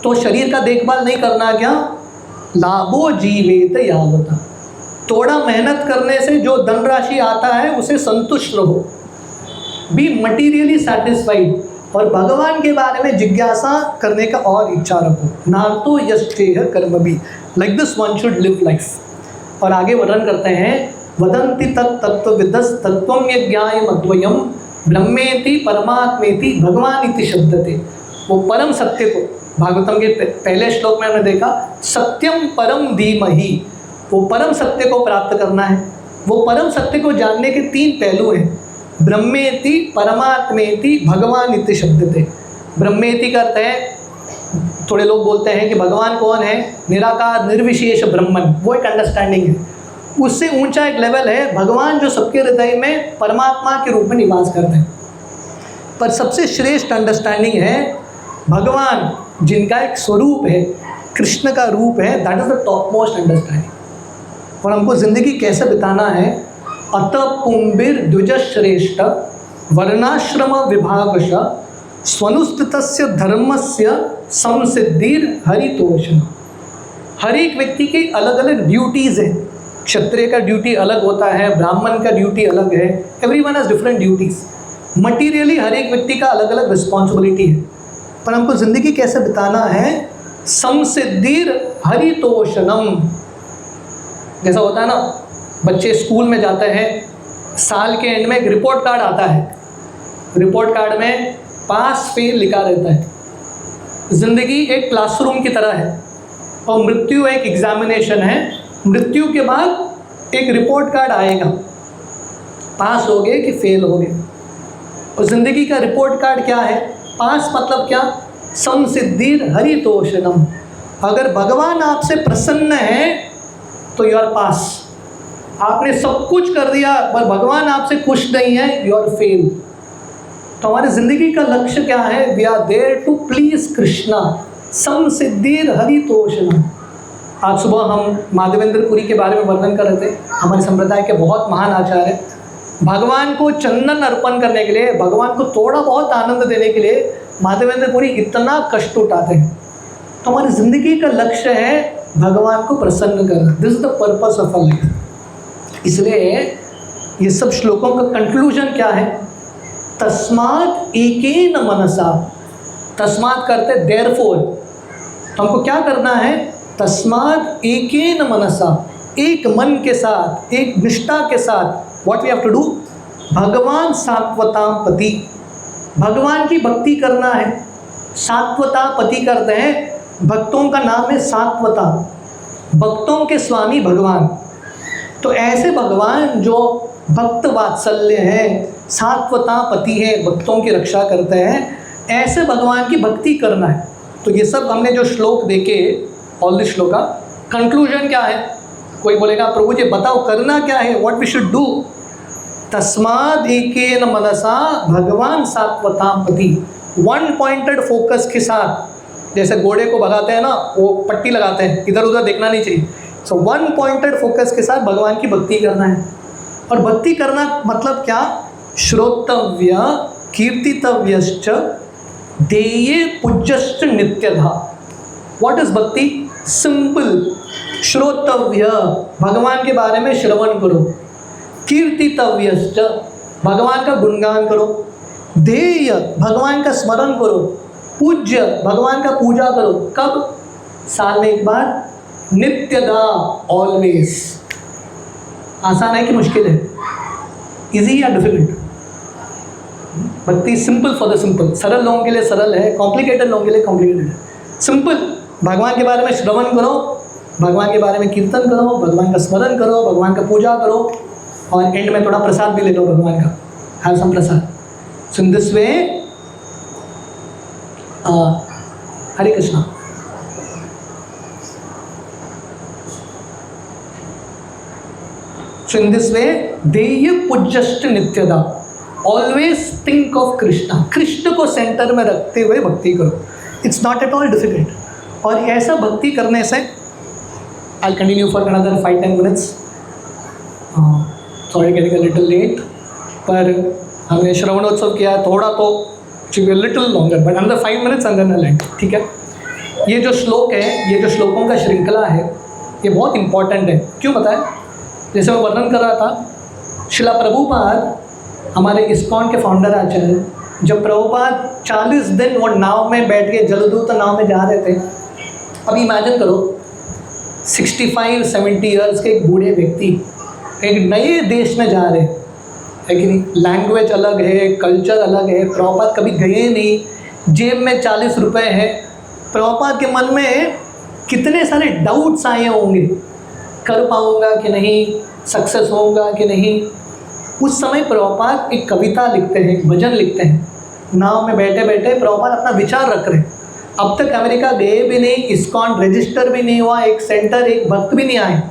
S1: तो शरीर का देखभाल नहीं करना क्या, लाभो जीवेत यावता, थोड़ा मेहनत करने से जो धनराशि आता है उसे संतुष्ट रहो, बी मटीरियली सेटिस्फाइड, और भगवान के बारे में जिज्ञासा करने का और इच्छा रखो। नार्तो यश्चेह कर्म भी, like this one should live life. और आगे वर्णन करते हैं, वदन्ति तत्तत्त्वविदस् तत्त्वं यज्ञाय मद्वयम् ब्रह्मेति परमात्मेति भगवान इति शब्दते। वो परम सत्य को, भागवतम के पहले श्लोक में हमने देखा, सत्यम परम धीमहि, वो परम सत्य को प्राप्त करना है। वो परम सत्य को जानने के तीन पहलू हैं, ब्रह्मेति परमात्मेति भगवान इति शब्दते। ब्रह्मेति का अर्थ है, थोड़े लोग बोलते हैं कि भगवान कौन है, निराकार निर्विशेष ब्रह्मन, वो एक अंडरस्टैंडिंग है। उससे ऊंचा एक लेवल है भगवान जो सबके हृदय में परमात्मा के रूप में निवास करते हैं। पर सबसे श्रेष्ठ अंडरस्टैंडिंग है भगवान जिनका एक स्वरूप है, कृष्ण का रूप है, that is the top most understanding. और हमको जिंदगी कैसे बिताना है, अत पुंबिर द्विज श्रेष्ठ वर्णाश्रम विभागश स्वनुस्थितस्य धर्मस्य संसिद्धिर हरितोषण। हर एक व्यक्ति की अलग अलग ड्यूटीज़ हैं। क्षत्रिय का ड्यूटी अलग होता है, ब्राह्मण का ड्यूटी अलग है, everyone has different duties. Materially हर एक व्यक्ति का अलग अलग रिस्पॉन्सिबिलिटी है, पर हमको ज़िंदगी कैसे बिताना है, संसिद्धिर हरितोषणम। जैसा होता है ना, बच्चे स्कूल में जाते हैं, साल के एंड में एक रिपोर्ट कार्ड आता है, रिपोर्ट कार्ड में पास फेल लिखा रहता है। ज़िंदगी एक क्लासरूम की तरह है और मृत्यु एक एग्जामिनेशन है। मृत्यु के बाद एक रिपोर्ट कार्ड आएगा, पास हो गए कि फेल हो गए। और ज़िंदगी का रिपोर्ट कार्ड क्या है, पास मतलब क्या, संसिद्धिर हरितोषणम। अगर भगवान आपसे प्रसन्न है तो यू आर पास। आपने सब कुछ कर दिया पर भगवान आपसे खुश नहीं है, यू आर फेल। तो हमारी ज़िंदगी का लक्ष्य क्या है, we are there to please Krishna, संसिद्धिर हरितोषणम। आज सुबह हम माधवेंद्र पुरी के बारे में वर्णन कर रहे थे, हमारे संप्रदाय के बहुत महान आचार्य। भगवान को चंदन अर्पण करने के लिए, भगवान को थोड़ा बहुत आनंद देने के लिए माधवेंद्र पुरी इतना कष्ट उठाते हैं। तो हमारी ज़िंदगी का लक्ष्य है भगवान को प्रसन्न करना, this is the purpose of a life. इसलिए ये सब श्लोकों का कंक्लूजन क्या है, तस्मात् एकेन मनसा, तस्मात् करते देयरफॉर। तो हमको क्या करना है, तस्मात् एकेन मनसा, एक मन के साथ, एक निष्ठा के साथ, what we have to do, भगवान सात्वताम पति, भगवान की भक्ति करना है। सात्वता पति करते हैं, भक्तों का नाम है सात्वता, भक्तों के स्वामी भगवान। तो ऐसे भगवान जो भक्त वात्सल्य है, सात्वता पति है, भक्तों की रक्षा करते हैं, ऐसे भगवान की भक्ति करना है। तो ये सब हमने जो श्लोक देखे, ऑल दिस श्लोक का कंक्लूजन क्या है, कोई बोलेगा प्रभु जी बताओ करना क्या है, व्हाट वी शुड डू। तस्माद् एकेन मनसा भगवान सात्वताम पति, वन पॉइंटेड फोकस के साथ, जैसे घोड़े को भगाते हैं ना, वो पट्टी लगाते हैं, इधर उधर देखना नहीं चाहिए। सो वन पॉइंटेड फोकस के साथ भगवान की भक्ति करना है। और भक्ति करना मतलब क्या, श्रोतव्य कीर्तितव्यश्च देये पूज्यश्च नित्यधा। व्हाट इज भक्ति, सिंपल, श्रोतव्य भगवान के बारे में श्रवण करो, कीर्तितव्यश्च भगवान का गुणगान करो, ध्येय भगवान का स्मरण करो, पूज्य भगवान का पूजा करो। कब, साल में एक बार, नित्यदा ऑलवेज। आसान है कि मुश्किल है, इजी या डिफिकल्ट। भक्ति सिंपल फॉर द सिंपल, सरल लोगों के लिए सरल है, कॉम्प्लिकेटेड लोगों के लिए कॉम्प्लिकेटेड है। सिंपल, भगवान के बारे में श्रवण करो, भगवान के बारे में कीर्तन करो, भगवान का स्मरण करो, भगवान का पूजा करो, और एंड में थोड़ा प्रसाद भी ले लो भगवान का, have some prasad. So in this way, Hare Krishna. So in this way, देय पूज्यश्च नित्यदा, always think of Krishna, Krishna को सेंटर में रखते हुए भक्ति करो। It's not at all difficult. और ऐसा भक्ति करने से, I continue for another 5-10 minutes, sorry getting a little late, पर हमने श्रवणोत्सव किया, थोड़ा तो little longer, but another 5 minutes and then I end, ठीक है। ये जो श्लोक है, ये जो श्लोकों का श्रृंखला है, ये बहुत इंपॉर्टेंट है। क्यों बताएं, जैसे मैं वर्णन कर रहा था, शिला प्रभुपाद हमारे इस्कॉन के फाउंडर आचार्य, जब प्रभुपाद 40 दिन वो नाव में बैठ के, जलदूत नाव में जा रहे थे। अब इमेजिन करो, 65-70 ईयर्स के एक बूढ़े व्यक्ति एक नए देश में जा रहे हैं, लेकिन लैंग्वेज अलग है, कल्चर अलग है, प्रभुपाद कभी गए नहीं, जेब में 40 रुपये है। प्रभुपाद के मन में कितने सारे डाउट्स आए होंगे, कर पाऊँगा कि नहीं, सक्सेस होगा कि नहीं। उस समय प्रभुपाद एक कविता लिखते हैं, एक भजन लिखते हैं, नाव में बैठे बैठे प्रभुपाद अपना विचार रख रहे हैं। अब तक अमेरिका गए भी नहीं, इस्कॉन रजिस्टर भी नहीं हुआ, एक सेंटर, एक भक्त भी नहीं आए,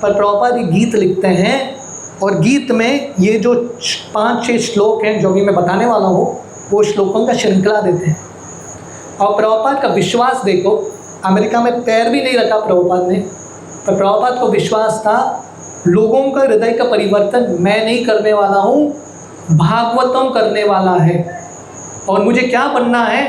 S1: पर प्रभुपाद एक गीत लिखते हैं, और गीत में ये जो 5-6 श्लोक हैं जो भी मैं बताने वाला हूँ, वो श्लोकों का श्रृंखला देते हैं। और प्रभुपाद का विश्वास देखो, अमेरिका में पैर भी नहीं रखा प्रभुपाद ने, पर प्रभुपाद को विश्वास था लोगों का हृदय का परिवर्तन मैं नहीं करने वाला हूँ, भागवतम करने वाला है। और मुझे क्या बनना है,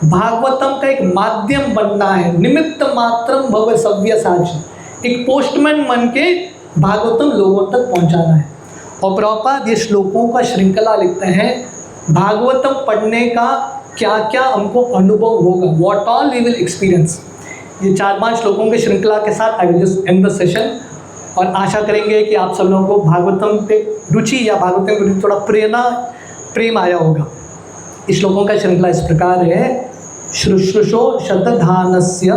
S1: भागवतम का एक माध्यम बनना है, निमित्त मात्रम भव सव्यसाची, एक पोस्टमैन बन के भागवतम लोगों तक पहुंचाना है। और प्रभुपाद ये श्लोकों का श्रृंखला लिखते हैं, भागवतम पढ़ने का क्या क्या हमको अनुभव होगा, what all we will experience. ये 4-5 श्लोकों की श्रृंखला के साथ I will just end the session, और आशा करेंगे कि आप सब लोगों को भागवतम पे रुचि या भागवतम के प्रति थोड़ा प्रेम आया होगा। इस श्लोकों का श्रृंखला इस प्रकार है, शुश्रूषो शतधानस्य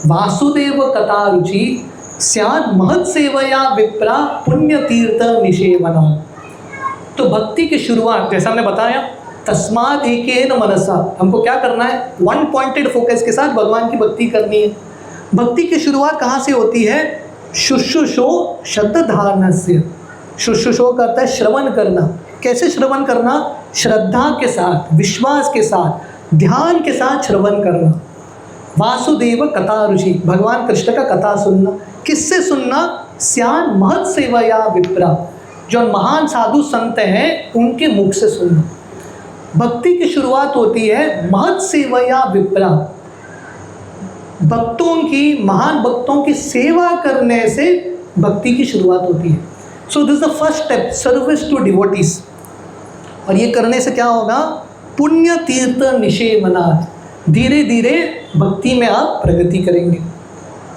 S1: वासुदेव कथा रुचि स्यात् महत् सेवया विप्रा पुण्य तीर्थ निषेवना। तो भक्ति की शुरुआत जैसा हमने बताया, तस्मात् एकेन मनसा, हमको क्या करना है, वन पॉइंटेड फोकस के साथ भगवान की भक्ति करनी है। भक्ति की शुरुआत कहाँ से होती है, शुश्रूषो शतधानस्य। शुश्रूषो करता है श्रवण करना। कैसे श्रवण करना, श्रद्धा के साथ, विश्वास के साथ, ध्यान के साथ श्रवण करना। वासुदेव कथा रुचि, भगवान कृष्ण का कथा सुनना। किससे सुनना, स्यात् महत् सेवया विप्रा, जो महान साधु संत हैं उनके मुख से सुनना। भक्ति की शुरुआत होती है महत् सेवया विप्रा, भक्तों की, महान भक्तों की सेवा करने से भक्ति की शुरुआत होती है। So this the first step, service to devotees. और ये करने से क्या होगा, पुण्य तीर्थ निषेवनात्, धीरे धीरे भक्ति में आप प्रगति करेंगे।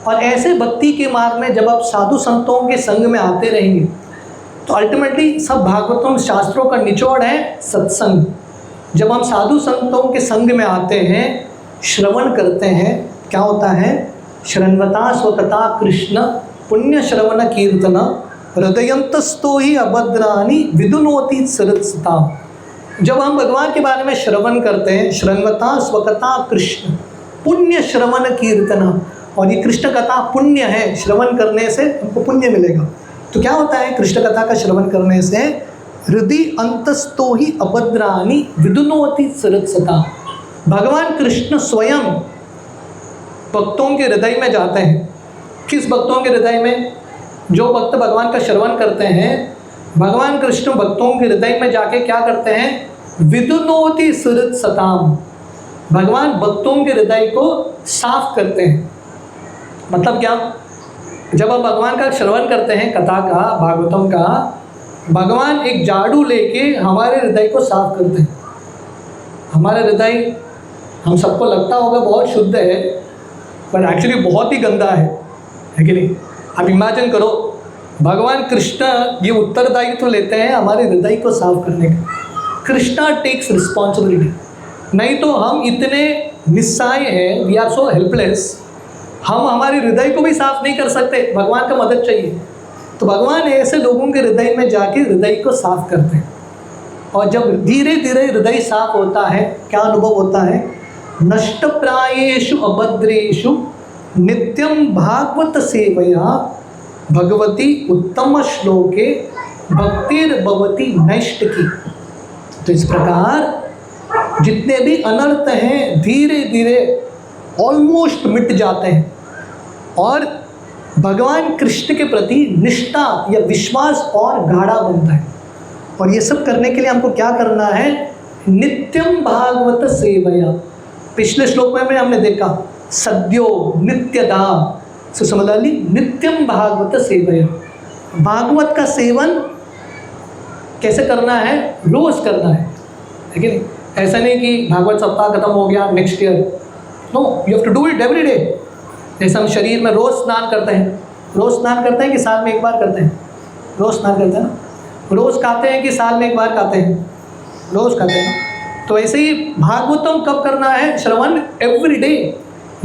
S1: और ऐसे भक्ति के मार्ग में जब आप साधु संतों के संग में आते रहेंगे तो अल्टीमेटली सब भागवतों शास्त्रों का निचोड़ है सत्संग। जब हम साधु संतों के संग में आते हैं, श्रवण करते हैं, क्या होता है, श्रवणवता स्वकथा कृष्ण पुण्य श्रवण कीर्तन हृदयंतस्तो ही अभद्रानि विदुनोति सरसताम। जब हम भगवान के बारे में श्रवण करते हैं, श्रवणवता स्वकथा कृष्ण पुण्य श्रवण कीर्तन, और ये कृष्ण कथा पुण्य है, श्रवण करने से हमको पुण्य मिलेगा। तो क्या होता है, कृष्ण कथा का श्रवण करने से हृदय अंतस्तो ही अभद्रानि विदुनोति सरसताम। भगवान कृष्ण स्वयं भक्तों के हृदय में जाते हैं। किस भक्तों के हृदय में, जो भक्त भगवान का श्रवण करते हैं, भगवान कृष्ण भक्तों के हृदय में जाके क्या करते हैं, विदुनोति सरसताम, भगवान भक्तों के हृदय को साफ करते हैं। मतलब क्या, जब हम भगवान का श्रवण करते हैं, कथा का, भागवतम का, भगवान एक झाड़ू लेके हमारे हृदय को साफ करते हैं। हमारा हृदय, हम सबको लगता होगा बहुत शुद्ध है, पर एक्चुअली बहुत ही गंदा है कि नहीं। अब इमेजिन करो, भगवान कृष्ण ये उत्तरदायित्व लेते हैं हमारे हृदय को साफ करने का। Krishna takes responsibility. नहीं तो हम इतने निस्सहाय हैं, वी आर सो हेल्पलेस, हम हमारे हृदय को भी साफ नहीं कर सकते, भगवान का मदद चाहिए। तो भगवान ऐसे लोगों के हृदय में जाके हृदय को साफ करते हैं। और जब धीरे धीरे हृदय साफ होता है, क्या अनुभव होता है, नष्ट प्रायेषु अभद्रेषु नित्यम भागवत सेवया भगवती उत्तम श्लोके भक्तिर्भवति नैष्टिकी। तो इस प्रकार जितने भी अनर्थ हैं धीरे धीरे ऑलमोस्ट मिट जाते हैं, और भगवान कृष्ण के प्रति निष्ठा या विश्वास और गाढ़ा बनता है। और ये सब करने के लिए हमको क्या करना है, नित्यम भागवत सेवया। पिछले श्लोक में हमने देखा सद्यो नित्यदा, सो समझ ली, नित्यम भागवत सेवया। भागवत का सेवन कैसे करना है, रोज करना है कि नहीं। ऐसा नहीं कि भागवत सप्ताह खत्म हो गया next year, no, you have to do it every day. जैसे हम शरीर में रोज़ स्नान करते हैं, रोज़ स्नान करते हैं कि साल में एक बार करते हैं, रोज़ स्नान करते हैं ना। रोज़ खाते हैं कि साल में एक बार खाते हैं, रोज़ खाते हैं ना। तो ऐसे ही भागवतम कब करना है, श्रवण एवरी डे।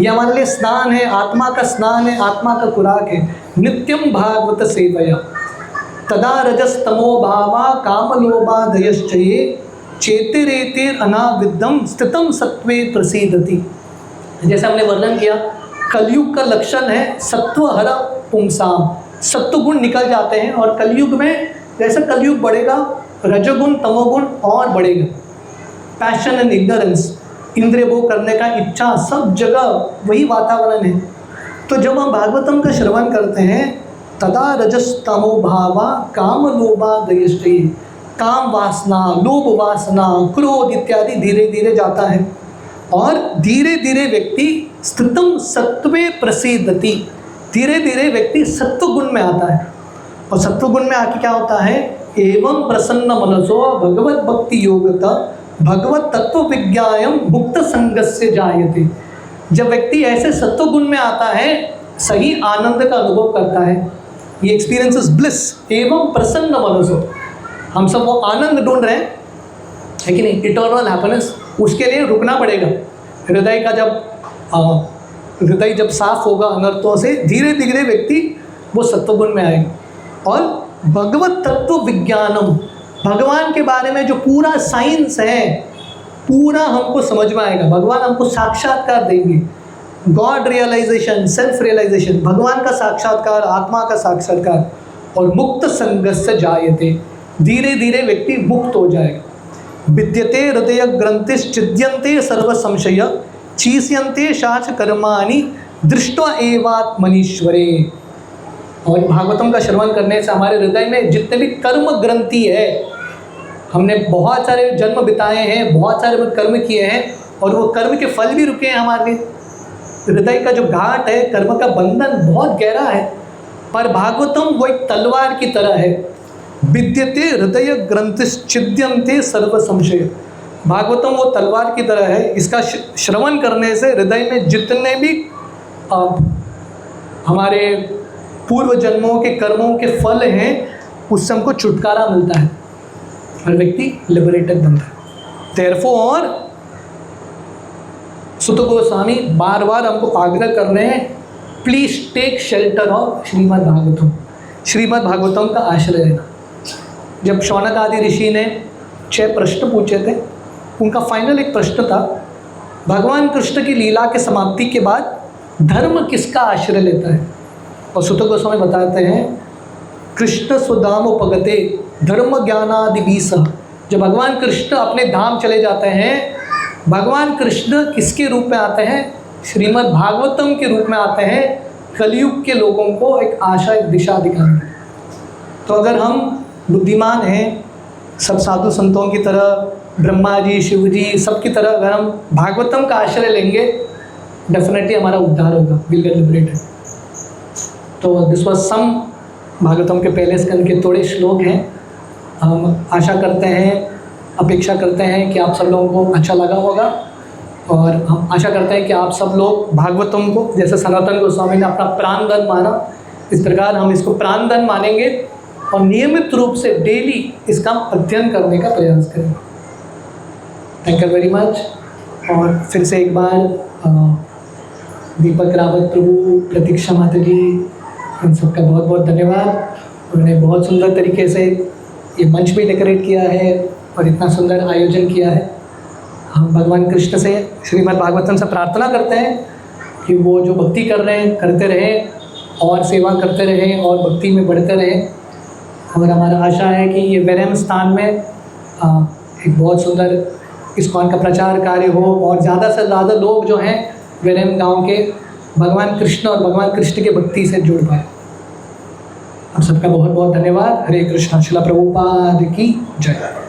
S1: ये हमारे लिए स्नान है, आत्मा का स्नान है, आत्मा का खुराक है। नित्यम भागवत सेवया तदा रजस्तमो भावा कामलोभादयश्चये चेतिरेतिर अनाविद्यम स्थितम सत्वे प्रसीदति। जैसे हमने वर्णन किया, कलयुग का लक्षण है सत्वहर पुंसाम, सत्वगुण निकल जाते हैं। और कलयुग में जैसे कलयुग बढ़ेगा, रजोगुण तमोगुण और बढ़ेगा। पैशन एंड इग्नोरेंस, इंद्रिय भोग करने का इच्छा, सब जगह वही वातावरण है। तो जब हम भागवतम का श्रवण करते हैं, तदा रजस्तमो भावा काम लोभा दयश्री, काम वासना, लोभ वासना, क्रोध इत्यादि धीरे धीरे जाता है और धीरे धीरे व्यक्ति स्थितम सत्वे प्रसिद्धति, धीरे धीरे व्यक्ति सत्व गुण में आता है। और सत्व गुण में आके क्या होता है, एवं प्रसन्न मनसो भगवत भक्ति योगता भगवत तत्व विज्ञायम मुक्त संगस्य जायते। जब व्यक्ति ऐसे सत्व गुण में आता है, सही आनंद का अनुभव करता है, ये एक्सपीरियंसेस ब्लिस एवं प्रसन्न मनसो। हम सब वो आनंद ढूंढ रहे हैं, है कि नहीं, इटर्नल हैप्पीनेस, उसके लिए रुकना पड़ेगा। हृदय का हृदय जब साफ होगा अनर्थों से, धीरे धीरे व्यक्ति वो सत्वगुण में आएगा। और भगवत तत्व विज्ञानम, भगवान के बारे में जो पूरा साइंस है, पूरा हमको समझ में आएगा। भगवान हमको साक्षात्कार देंगे, गॉड रियलाइजेशन, सेल्फ रियलाइजेशन, भगवान का साक्षात्कार, आत्मा का साक्षात्कार। और मुक्त संगस्य जायते, धीरे धीरे व्यक्ति मुक्त हो जाएगा। विद्यते हृदय ग्रंथिश्चिद्यन्ते सर्व संशय चीस्यन्ते शाच कर्माणि दृष्ट्वा एवात्मनीश्वरे। और भागवतम का श्रवण करने से हमारे हृदय में जितने भी कर्म ग्रंथि है, हमने बहुत सारे जन्म बिताए हैं, बहुत सारे कर्म किए हैं और वो कर्म के फल भी रुके हैं हमारे। हृदय का जो घाट है, कर्म का बंधन बहुत गहरा है। पर भागवतम वो एक तलवार की तरह है। विद्यते हृदय ग्रंथिश्चिद्यन्ते सर्व संशय, भागवतम वो तलवार की तरह है। इसका श्रवण करने से हृदय में जितने भी हमारे पूर्व जन्मों के कर्मों के फल हैं, उससे हमको छुटकारा मिलता है और व्यक्ति लिबरेटेड बनता है। देयरफॉर सुत गोस्वामी बार बार हमको आग्रह कर रहे हैं, please take shelter of Shrimad Bhagavatam, Shrimad Bhagavatam का आश्रय लेना। जब शौनक आदि ऋषि ने 6 प्रश्न पूछे थे, उनका फाइनल एक प्रश्न था, भगवान कृष्ण की लीला के समाप्ति के बाद धर्म किसका आश्रय लेता है। और सुत गोस्वामी बताते हैं, कृष्ण स्वधाम उपगते धर्म ज्ञानादि बीसः। जब भगवान कृष्ण अपने धाम चले जाते हैं, भगवान कृष्ण किसके रूप में आते हैं, श्रीमद् भागवतम के रूप में आते हैं, कलयुग के लोगों को एक आशा, एक दिशा दिखाने। तो अगर हम बुद्धिमान हैं, सब साधु संतों की तरह, ब्रह्मा जी, शिव जी, सबकी तरह अगर हम भागवतम का आश्रय लेंगे, डेफिनेटली हमारा उद्धार होगा, विल गेट लिबरेटेड। तो दिस वाज सम भागवतम के पहले स्कंद के थोड़े श्लोक हैं। हम आशा करते हैं, अपेक्षा करते हैं कि आप सब लोगों को अच्छा लगा होगा और हम आशा करते हैं कि आप सब लोग भागवतम को, जैसे सनातन गोस्वामी ने अपना प्राणधन माना, इस प्रकार हम इसको प्राणधन मानेंगे और नियमित रूप से डेली इसका अध्ययन करने का प्रयास करेंगे। Thank you very much. और फिर से एक बार दीपक रावत प्रभु, प्रतीक्षा माता जी, इन सबका बहुत बहुत धन्यवाद। उन्होंने बहुत सुंदर तरीके से ये मंच भी डेकोरेट किया है और इतना सुंदर आयोजन किया है। हम भगवान कृष्ण से, श्रीमद् भागवतम से प्रार्थना करते हैं कि वो जो भक्ति कर रहे हैं करते रहें और सेवा करते रहें और भक्ति में बढ़ते रहें। और हमारा आशा है कि ये वैरम स्थान में एक बहुत सुंदर इस्कॉन का प्रचार कार्य हो और ज़्यादा से ज़्यादा लोग जो हैं वैरम गांव के भगवान कृष्ण और भगवान कृष्ण के भक्ति से जुड़ पाए। आप सबका बहुत बहुत धन्यवाद। हरे कृष्णा। श्रील प्रभुपाद की जय।